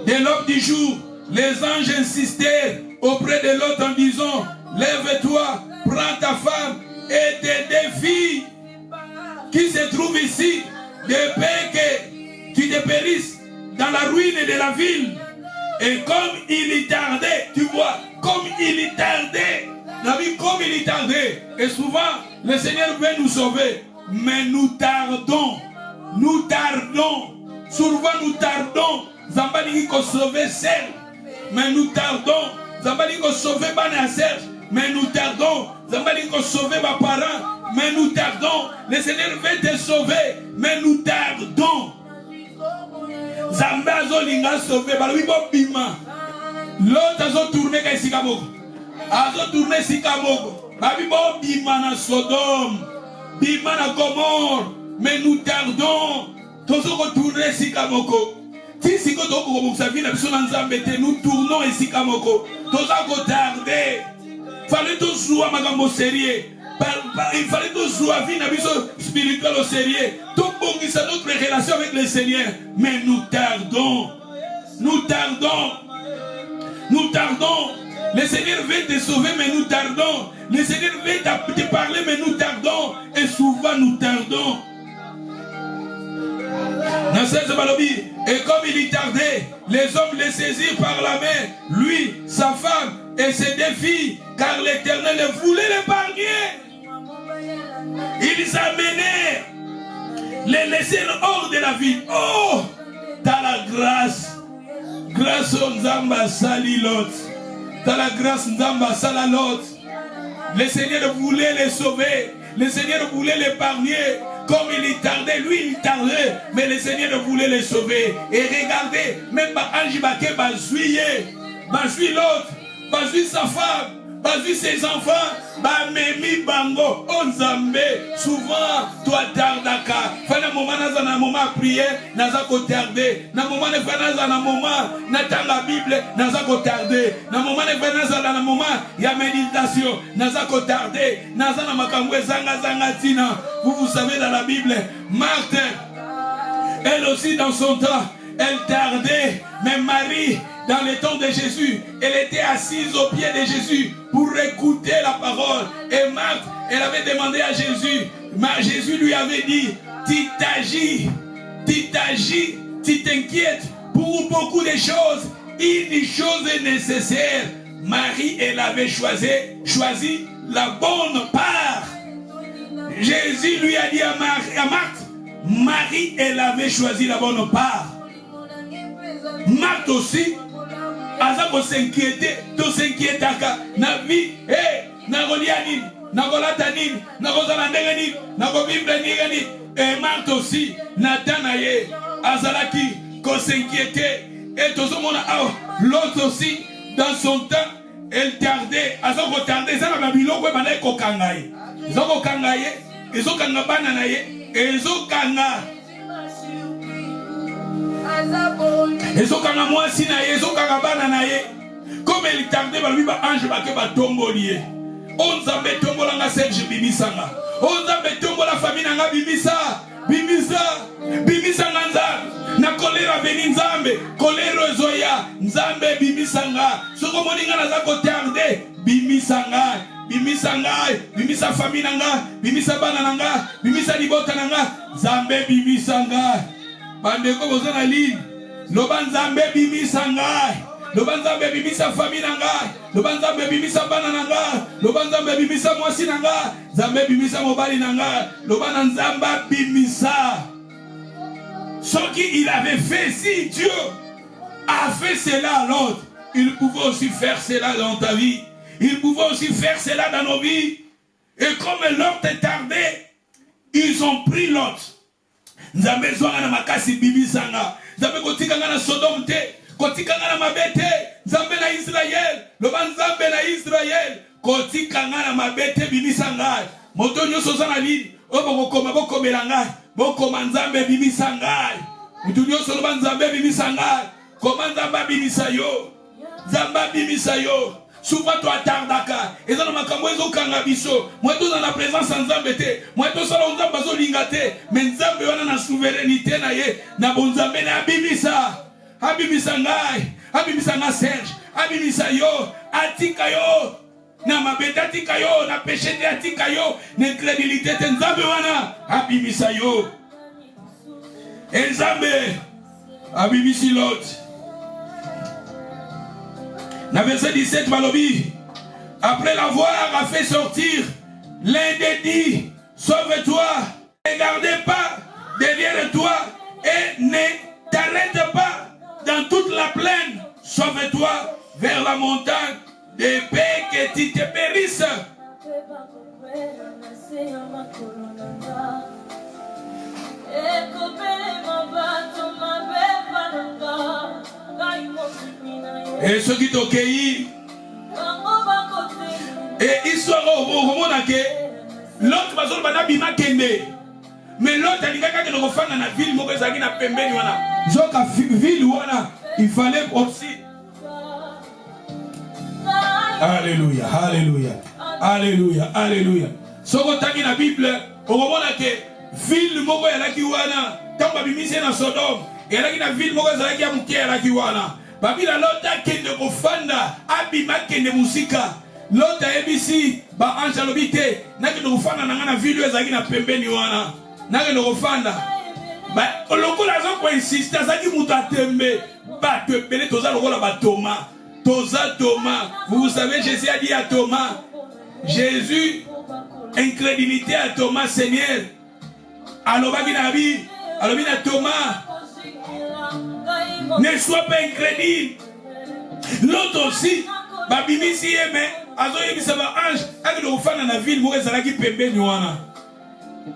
Dès l'aube du jour, les anges insistèrent auprès de l'autre en disant: lève-toi, prends ta femme et tes deux filles qui se trouvent ici, de peur que tu te périsses dans la ruine de la ville. Et comme il y tardait, tu vois, comme il y tardait, la vie comme il y tardait, et souvent le Seigneur veut nous sauver, mais nous tardons, souvent nous tardons, Zambali ko sauver Serge, mais nous tardons, Zambali ko sauver Bana Serge, mais nous tardons, Zambali ko sauver ma parents, mais nous tardons, le Seigneur veut te sauver, mais nous tardons. Zambazo linga sauver, balobi bo bima. L'autre azo tourner ka sikamoko. Azo tourner sikamoko. Babi bo bima na Sodome, bima na Gomorrhe, mais nous tardons. Tozo ko tourner sikamoko. Si siko to ko ko sa vie na biso na Nzambe te, nous tournons et sikamoko. Tozo ko tarder. Fallait tous jouer makambo sérieux. Il fallait tous jouer à vie na biso spirituel au sérieux. Tout pour qui c'est notre relation avec le Seigneur. Mais nous tardons. Nous tardons. Nous tardons. Le Seigneur veut te sauver, mais nous tardons. Le Seigneur veut te parler, mais nous tardons. Et souvent nous tardons. Et comme il y tardait, les hommes les saisirent par la main, lui, sa femme et ses deux filles, car l'Éternel voulait l'épargner. Ils amenèrent, les laissèrent hors de la ville. Oh, t'as la grâce. Grâce au Nzamba sali l'autre. T'as la grâce Nzamba sala l'autre. Le Seigneur voulait les sauver. Le Seigneur voulait l'épargner. Comme il y tardait, lui il tardait, mais le Seigneur voulait les sauver. Et regardez, même Ange Baké Bazouye, Bazoui l'autre, Bazoui sa femme, Bazoui ses enfants, Bamemi Bango, Onzambe, souvent, toi tardaka. Fana moment naza na moment prière, naza ko tarder. Na moment ne fana naza na moment, natanga la Bible, naza ko tarder. Na moment ne fana naza na moment, ya méditation, naza ko tarder. Naza na makangwe zanga tina. Vous savez dans la Bible, Marthe, elle aussi dans son temps, elle tardait, mais Marie, dans le temps de Jésus, elle était assise aux pieds de Jésus pour écouter la parole. Et Marthe, elle avait demandé à Jésus, Jésus lui avait dit, tu t'agis, tu t'inquiètes pour beaucoup de choses. Une chose est nécessaire. Marie, elle avait choisi la bonne part. Jésus lui a dit à Marthe, Marie, elle avait choisi la bonne part. Marthe aussi, Azako s'inquiétait, tout s'inquiétaka, na vie, na goliani, na golatani, na gozalandegani, na gobimbrani, et Marthe aussi, Nathanaye, Azalaki, ko s'inquiétait, et tout le monde, l'autre aussi, dans son temps, elle tardait, Azako tardait, ça n'a pas mis l'eau, mais elle kokangaye. Zoko kangaye, ezo kanga banana ye, ezo kanga moi si na ye, ezo kanga banana ye. Comme comme il tardait, ange va tombolier. On s'ambé tombolanga Serge Bimisanga. On s'ambé tombola famille nanga Bimisa. Bimisa nganza. Na kolera veni nzambe. Kolero zoya. Nzambe bimisanga. Soko moninga na zako tarde. Bimisanga. Bimisa famille nanga. Bimisa bana nanga. Bimisa libota nanga. Nzambe bimisanga. Bandeko bozana ligne. Loba nzambe bimisanga. Loba nzambe bimisa famille nanga. Loba nzambe bimisa bana nanga. Loba nzambe bimisa mwasi nanga. Nzambe bimisa mobali nanga. Loba nzamba bimisa. Ce qu'il avait fait, si Dieu a fait cela à l'autre, il pouvait aussi faire cela dans ta vie. Il pouvait aussi faire cela dans nos vies. Et comme l'autre est tardé, ils ont pris l'autre. Nzambe zwanga na makasi bibisanga. Nzambe kotikanga na Sodome te. Kotikanga na mabete. Nzambe na Israël. Loba nzambe na Israël. Kotikanga na mabete bibisanga. Moto nyoso za na ligne. Obo bokomela ngai. Bokoma nzambe bibisa ngai. Mutu nyoso loba nzambe bibisa ngai. Koma nzambe bibisa yo. Nzamba bibisa yo. Souvent toi tardaka. Et ça no makambo ezo kanga biso. Moi to na présence nzambe te. Moi to sala nzambe zo lingate. Mais nzambe wana na souveraineté na ye. Na bonzambe na bibisa. Abibisa ngai. Abibisa na Serge. Abibisa yo. Atika yo. Na mabeta atika yo. Na péché te atika yo. Na incrédulité te nzambe wana. Abibisa yo. Et nzambe. Abibisi l'autre. Dans verset 17, Malobi, après l'avoir fait sortir, l'un des dix, sauve-toi, ne gardez pas derrière toi et ne t'arrête pas dans toute la plaine, sauve-toi vers la montagne, de paix que tu te périsses. Et ceux qui t'ont cueilli, et ils sont au moment que l'autre va se battre bima kende, mais l'autre a dit que nous refait dans la ville, moi que na pembeni wana, zoka ville wana, il fallait aussi. Alléluia, alléluia, alléluia, alléluia. Soko tangi na Bible, au moment que ville moko ya laki wana, tamba bimise na Sodome, et laki na ville moko zalaki ya muke ya laki wana. Babila lota kende kofanda abima kende musika lota ebisi ba anja lobite na kende kofanda na video ezaki na pembeni wana na kende kofanda ba lokola zo ko insiste azaki mutu atembe ba te bele toza lokola ba Thomas toza Thomas. Vous savez Jésus a dit à Thomas, Jésus incrédulité à Thomas, Seigneur alobaki na bi alobi na Thomas, ne sois pas incrédule. L'autre aussi, babimisi mais azoyebisa ba ange avec le fana na ville mo ezalaki pembeni wana.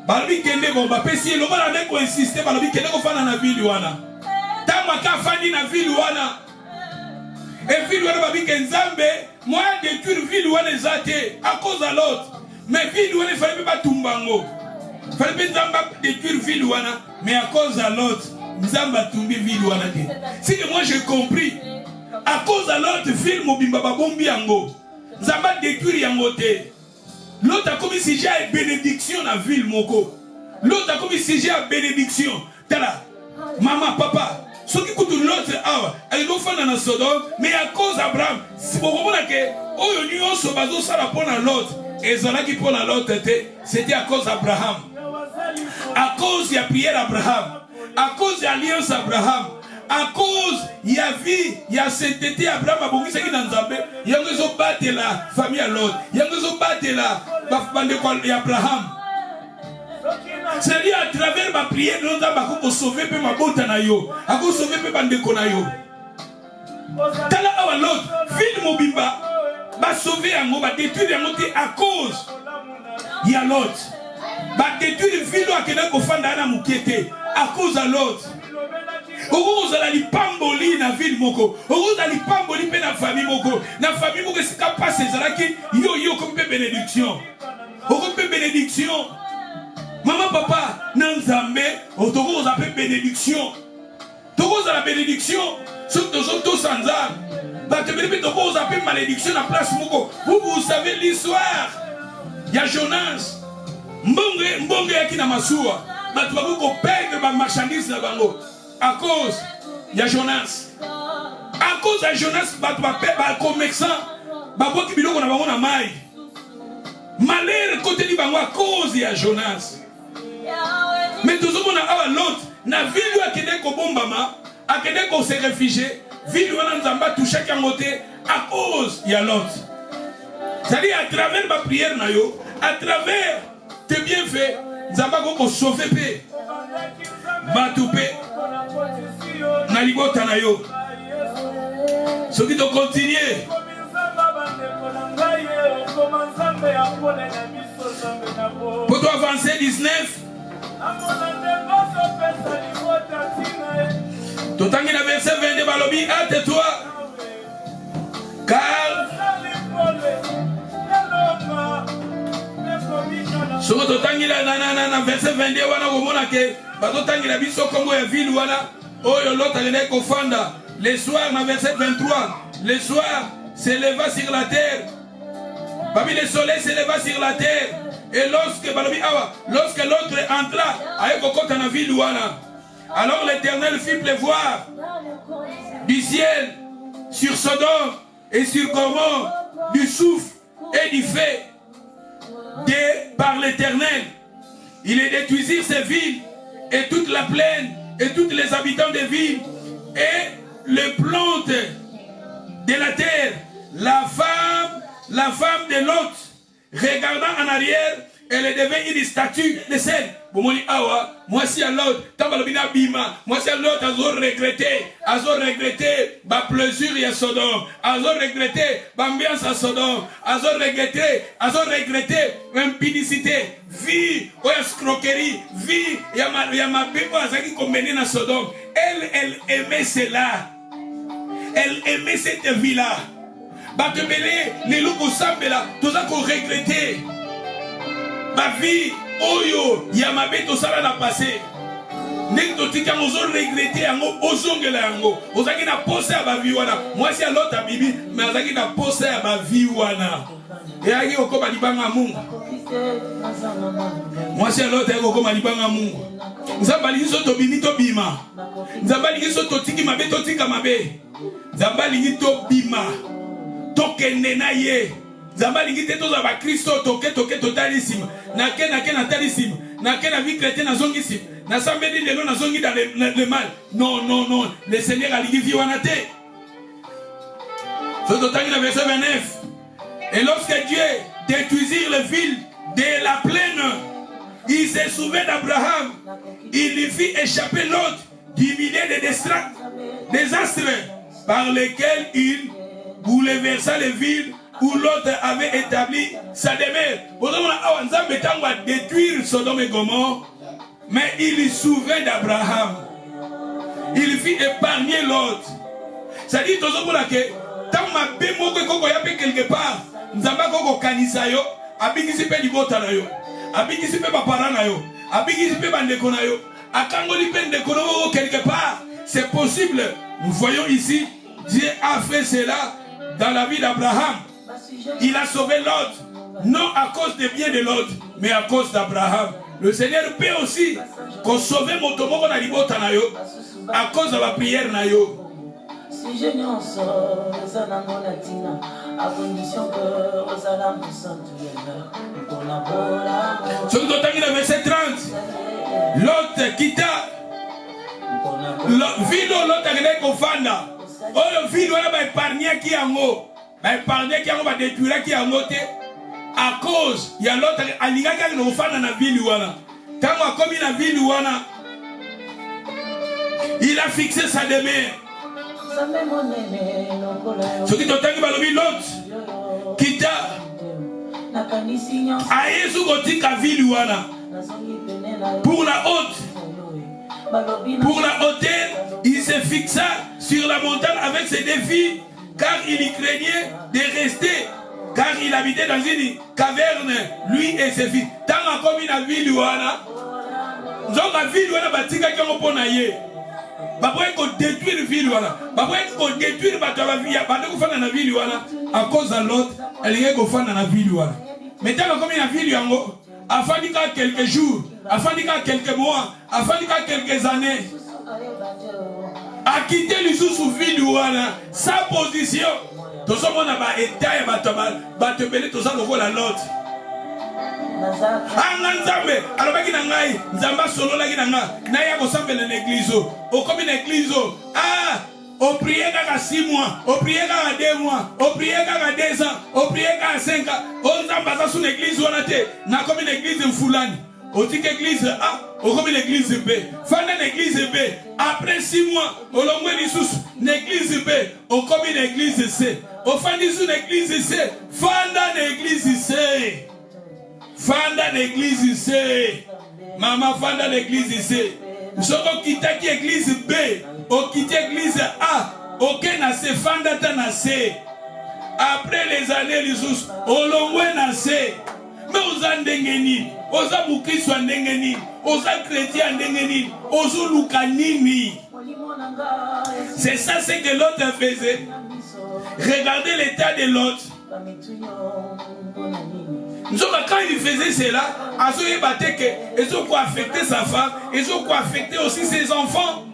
Balobi kende bon ba pesi lokola na ko insister balobi kende ko fana na ville wana. Tama ka fandi na ville wana. Et ville wana babi kenzambe moyen de détruire ville wana ezate à cause de l'autre. Mais ville wana fallait pas tumbango. Fallait pas nzamba détruire ville wana mais à cause de l'autre. Nzamba tumbi ville wana te. Si que moi j'ai compris, à cause de l'autre ville mobimba babombi yango, nzamba détruire yango te. L'autre a commis si j'ai bénédiction na ville moko. L'autre a commis si j'ai bénédiction. Tala, maman, papa, ce qui coûte l'autre, elle doit faire dans Sodome, mais à cause d'Abraham, si vous comprenez que, oh, l'union se base sur la peau dans l'autre, et Zala qui prend dans l'autre, c'était à cause d'Abraham. À cause de la prière d'Abraham. À cause de l'alliance Abraham, à cause il y a vie, il y a sainteté Abraham a beaucoup qui dans Zambé, il y a besoin battre la famille à l'autre, il y a besoin battre la bande de Abraham. C'est-à-dire à travers ma prière, nous avons pour sauver ma bonne nayo, à cause sauver ma bande de konayo. Tala à l'autre, ville mobimba, va sauver un mot, va détruire un mot à cause il y a l'autre, va détruire une ville qui n'a qu'au fond d'un moukété. À cause de l'autre. Vous allez pamboli na ville moko. Vous allez pamboli pe na famille moko. Na famille moko c'est capable c'est ça qui yo comme bénédiction. Comme bénédiction. Maman papa nan Nzambe, otoko vous appelle bénédiction. Toko za la bénédiction. Surtout tous sans âme. Vous avez malédiction à place. Vous savez l'histoire. Il y a Jonas. Mbonge yaki na masuwa. Batu babuko perdre ba marchandise na bango. À cause il y a Jonas. À cause de Jonas, batu ba perdre ba commerçant. Ba boki biloko na bango na mai. Malheur côté di bango à cause il y a Jonas. Mais tout le monde a l'autre. Na ville akende ko bombama, akende ko se réfugier. Ville wana nzamba touché kangote à cause il y a l'autre. C'est-à-dire à travers ma prière na yo, à travers tes bienfaits, nzamba ko sauver pe. Batoupe na libota na yo. Ce qui doit continuer. Pour toi avancer 19. Totangi na verset 22 balobi hâte-toi car soko totangi na verset 22 wana komona ke batotangi na biso kombo ya ville wana oyo lota lene kofanda le soir na verset 23 le soir s'éleva sur la terre babi le soleil s'éleva sur la terre et lorsque l'autre entra aye kokota na ville wana. Alors l'Éternel fit pleuvoir du ciel sur Sodome et sur Gomorrhe du souffle et du feu par l'Éternel. Il détruisit ces villes et toute la plaine et tous les habitants des villes et les plantes de la terre. La femme de Lot, regardant en arrière, elle devait une statue de sel. Moi si à l'autre, moi si à l'autre, à regretter, ma plaisir à Sodome, à regretter, l'ambiance à Sodome, à regretter, impudicité, vie, escroquerie, vie, il y a ma bébé qui convenait à Sodome. Elle aimait cela. Elle aimait cette vie-là. Les loups sambela, tout ça qu'on regrettait. Ma vie, oyo, yamabe to sala na passé. Nek to tika mozo regretter yango, ozongela yango. Ozaki na pose ya ba vie wana. Moi si alota bibi, mais ozaki na pose ya ba vie wana. Et yaki okoma libanga Mungu. Moi si alota yaki okoma libanga Mungu. Nzambali nso to bimi to bima. Nzambali nso to tiki mabe to tika mabe. Nzambali nso to bima. Tokende na ye. Zamba lingite toza ba Kristo toke totalisima. Na talisima. Na vie chrétienne na zongisima. Na sambeli lelo na zongi dans le mal. Non. Le Seigneur a ligi viwanate. C'est totangi na verset 29. Et lorsque Dieu détruisit les villes de la plaine, il se souvint d'Abraham. Il lui fit échapper l'autre du milieu des désastres par lesquels il bouleversa les villes où l'autre avait établi sa demeure. On a détruire Sodome et Gomorrhe, mais il se souvint d'Abraham. Il fit épargner l'autre. Ça dit, que tant ma bémoko quelque part, nous avons kanisa yo, abingisi pe libota na yo, abingisi pe bapara na yo, abingisi pe bandeko na yo, akangoli pe ndeko na quelque part. C'est possible. Nous voyons ici, Dieu a fait cela dans la vie d'Abraham. Il a sauvé l'autre, non à cause des biens de l'autre, mais à cause d'Abraham. Le Seigneur peut aussi sauver mon tomoko na libota na yo, à cause de la prière na yo. Si je n'y en sors, ça n'a pas latina, à condition que Rosalam me sente pour la bola. Ce que tu as dit dans verset 30, l'autre quitta, l'autre a kofanda. Oh, le fils va épargner qui en haut. Va épargner qui en haut, va détruire qui en haut. À cause, il y a l'autre, il y a quelqu'un qui va dans la ville. Quand on a commis la ville, il a fixé sa demeure. Ce qui t'entend, l'autre quitta. Aïe, sous côté la ville. Pour la haute. Pour la hauteur, il se fixa sur la montagne avec ses deux filles, car il y craignait de rester, car il habitait dans une caverne, lui et ses filles. Tant qu'on a vu la ville, donc la ville, batika qui est au ponaye. baboye détruire ville wana, baboye détruire bato ba vie, bato ko fana na ville wana à cause de l'autre, elle est ko fana na ville wana. Mais tant comme na ville yango, afandi ka quelques jours, afandi ka quelques mois, afandi ka quelques années. A quitter les sous ville wana, sa position. Tout ça mon ba état et bato belé tout ça le la l'autre. Nzambe alobaki na ngai nzamba solo laki na nga na ya ko sambela na église o comme une église o prier kaka 6 mois o prier kaka 2 mois o prier kaka 2 ans o prier kaka 5 ans o nzamba za sur église wana te na comme une église fulani o tika église A o comme une église B fanda na église B après 6 mois o longwe lisusu na église B o comme une église C o fandi sur église C fanda na église C. Fanda l'église ici. Maman fanda l'église ici. Nous sommes quittés l'église B. Au quitter l'église A. Aucun n'a se fanda ta C. Après les années, les autres, au long n'a C. Mais aux andengeni, aux abouki soit ndengeni, aux chrétiens ndengeni, aux lukanini. C'est ça ce que l'autre faisait. Regardez l'état de l'autre. Quand il faisait cela, ils ont quoi affecter sa femme, ils ont quoi affecter aussi ses enfants.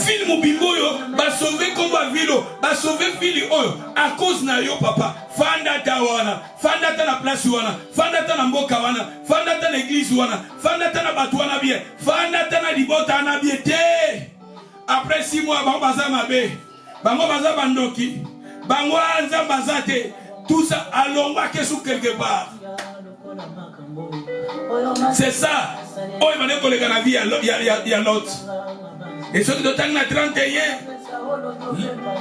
Film bimboyo, ba sauver comme vilo, ba sauver fili oyo, à cause na yo papa. Fanda ta wana, fanda ta na place wana, fanda ta na mboka wana, fanda ta na église wana, fanda ta na batu wana bien, fanda ta na libota na bien te. Après 6 mois, bango baza mabe, bango baza bandoki. Tout ça allongwa sous quelque part. C'est ça. Oh, il m'a dit que il y a l'autre. Et ceux qui ont 31,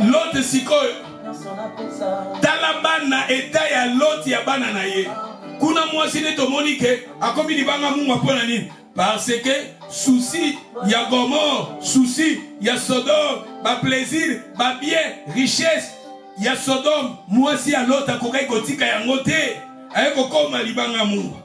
l'autre siko. Talabana et taille l'autre ya banana ye. Kuna moi si ne to monique a comme il banga munga pona ni. Parce que souci, il y a Gomorrhe, souci, il y a Sodome, ba plaisir, ba bien, richesse. Il y a Sodome, moi aussi à l'autre, à Kokai Kotika Yangote, avec Kokoma Libangamou.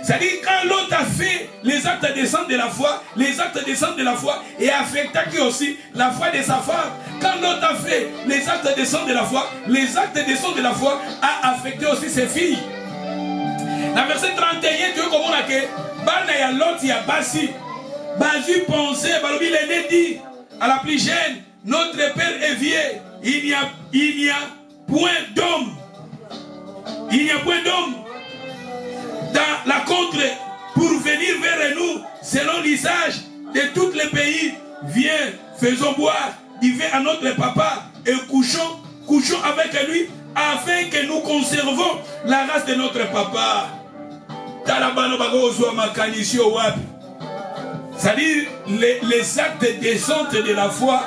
C'est-à-dire quand l'autre a fait les actes de sang de la foi, les actes de sang de la foi, et a affecté aussi la foi de sa femme. Quand l'autre a fait les actes de sang de la foi, les actes de sang de la foi a affecté aussi ses filles. Dans verset 31, tu vois comment on a que Bana ya l'autre ya Basi, Basi pensait, Balobi l'aîné dit à la plus jeune, notre père est vieux. Il n'y a point d'homme. Il n'y a point d'homme dans la contrée pour venir vers nous selon l'usage de tous les pays. Viens, faisons boire, il vient à notre papa et couchons avec lui afin que nous conservons la race de notre papa. C'est-à-dire les actes décentes de la foi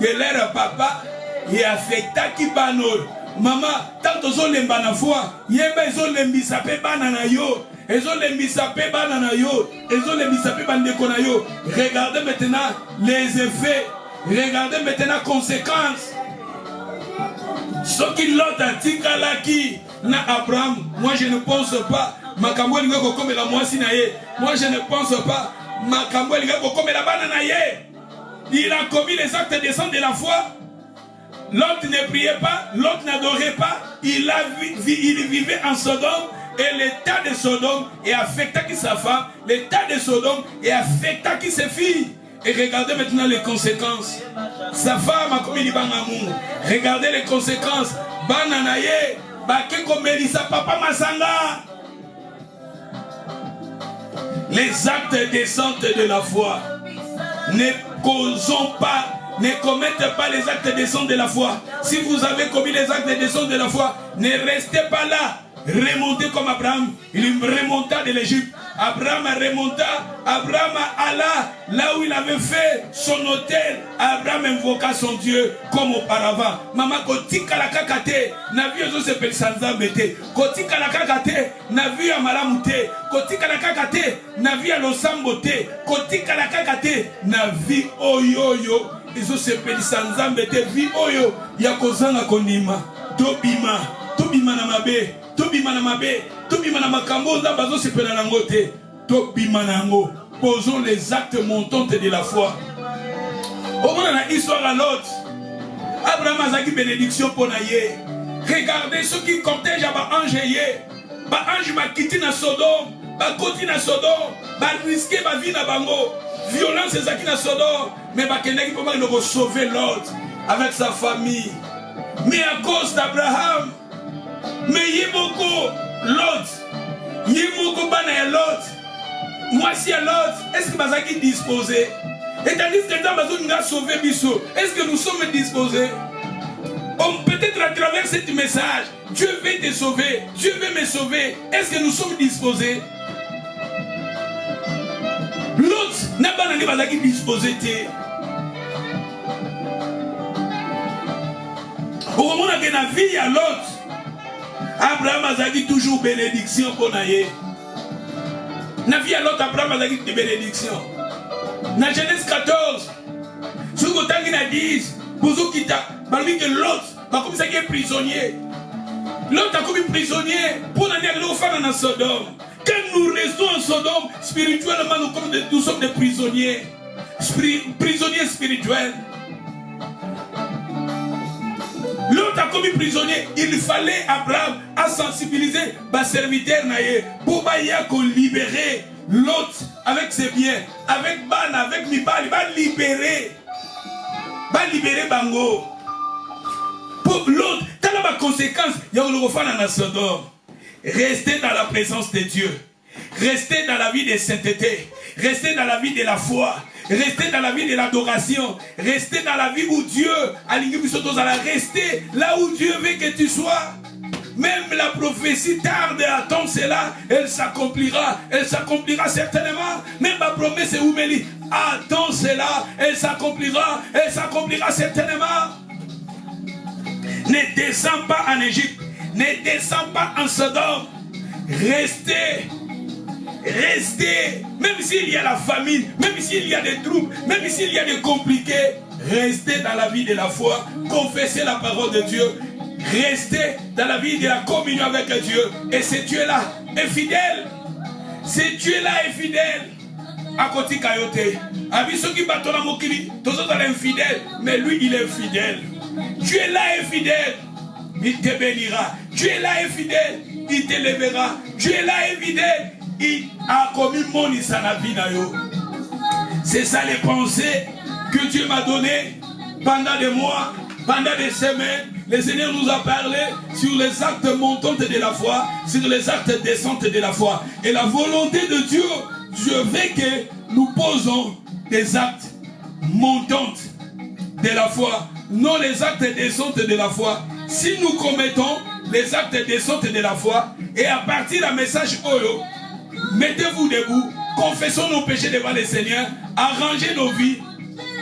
de leur papa et affecta qui banol. Maman, tant aux lemba na foi, yeba ezo lembisa pe banana yo, ezo lembisa pe banana yo, ezo lembisa pe bandeko na yo. Regardez maintenant les effets, regardez maintenant les conséquences. Ce qui l'autre a dit na Abraham, moi je ne pense pas. Makambo linga kokome la mwasi na ye. Moi je ne pense pas. Makambo linga kokome la banana ye. Il a commis les actes décents de la foi. L'autre ne priait pas, l'autre n'adorait pas. Il vivait en Sodome. Et l'état de Sodome est affecté sa femme. L'état de Sodome est affecté ses filles. Et regardez maintenant les conséquences. Sa femme a commis l'Ibangamou. Regardez les conséquences. Bananaye, Bakeko Melissa, Papa Masanga. Les actes décents de la foi. Ne causons pas. Ne commettez pas les actes décents de la foi. Si vous avez commis les actes décents de la foi, ne restez pas là. Remontez comme Abraham. Il remonta de l'Égypte. Abraham remonta. Abraham alla là où il avait fait son hôtel. Abraham invoqua son Dieu comme auparavant. Maman, kotika la kakate. Na vu ozo se pel sanzambete. Kotika la kakate. Na vu amalamute. Kotika la kakate. Na vu alosambote. Kotika la kakate. Na vu oyoyo. Izo se pel sanzambete. Vi oyo. Yakozanga konima. Tobima. Tobima na mabe. Tobima na mabe, tobima na makambo nzamba zo sepela nango te. to bimanango. Posons les actes montants de la foi. Au moment de l'histoire à l'autre, Abraham a zaki bénédiction pour naïe. Regardez ceux qui cortègent à ange yé. Ba ange ma quitté na Sodome, ba koti na Sodome, ba risqué ba vie na bango. Violence zaki na Sodome, mais ba keneki pour nous sauver l'autre avec sa famille. Mais à cause d'Abraham, mais yéboko l'autre, yéboko bana l'autre. Moi si à l'autre, est-ce que bazaki disposé? Et tandis que dans bazou nous a sauvé biso, est-ce que nous sommes disposés? Peut-être à travers ce message, Dieu veut te sauver, Dieu veut me sauver. Est-ce que nous sommes disposés? L'autre n'a pas disposé. Au moment où on a vie à l'autre, Abraham a dit toujours bénédiction pour naïe. Na vie à l'autre, Abraham a dit bénédiction. Dans Genèse 14, ce que a dit, pour qui t'a parlé que l'autre, comme ça qui est prisonnier. L'autre a commis prisonnier pour aller au fan en Sodome. Quand nous restons en Sodome, spirituellement, nous sommes des prisonniers. Prisonniers spirituels. L'autre a commis prisonnier. Il fallait Abraham à sensibiliser les serviteurs pour libérer l'autre avec ses biens, avec Ban, avec Mibal, il va libérer. Va libérer Bango. Pour l'autre, quelle est la conséquence? Il y a le refant dans Sodome. Restez dans la présence de Dieu. Restez dans la vie de sainteté. Restez dans la vie de la foi. Restez dans la vie de l'adoration. Restez dans la vie où Dieu a restez là où Dieu veut que tu sois. Même la prophétie tarde à attendre cela, elle s'accomplira. Elle s'accomplira certainement. Même ma promesse est Oumeli. Attends cela, elle s'accomplira. Elle s'accomplira certainement. Ne descends pas en Égypte. Ne descends pas en Sodome. Restez. Restez. Même s'il y a la famine, même s'il y a des troubles, même s'il y a des compliqués, restez dans la vie de la foi. Confessez la parole de Dieu. Restez dans la vie de la communion avec Dieu. Et ce Dieu-là est fidèle. Ce Dieu-là est fidèle. À côté Kayote. Abiso qui bat la mokili. Tous autres sont infidèles. Mais lui, il est fidèle. Dieu-là est fidèle. Il te bénira. Dieu-là est fidèle. Il te lèvera. Dieu-là est fidèle. Il a commis mon isanabinayo. C'est ça les pensées que Dieu m'a données pendant des mois, pendant des semaines. Le Seigneur nous a parlé sur les actes montants de la foi, sur les actes descendants de la foi. Et la volonté de Dieu, Dieu veut que nous posons des actes montants de la foi, non les actes descendants de la foi. Si nous commettons les actes descendants de la foi, et à partir d'un message Oyo, mettez-vous debout, confessons nos péchés devant le Seigneur, arrangez nos vies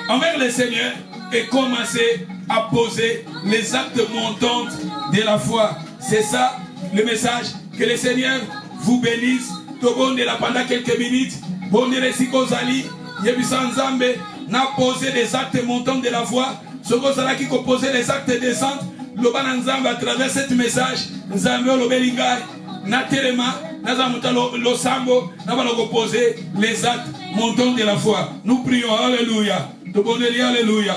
envers le Seigneur et commencez à poser les actes montants de la foi. C'est ça le message. Que le Seigneur vous bénisse. Tobon de la pendant quelques minutes. Bon Kozali, Yebisanzambe, n'a posé les actes montants de la foi. Ce Kozala qui composait les actes descentes. Lobananzambe à travers ce message. Nzambe Lobelingai, Naterema, Nazamuta Losambo, n'a pas composé les actes montants de la foi. Nous prions. Alléluia. Tobon Alléluia.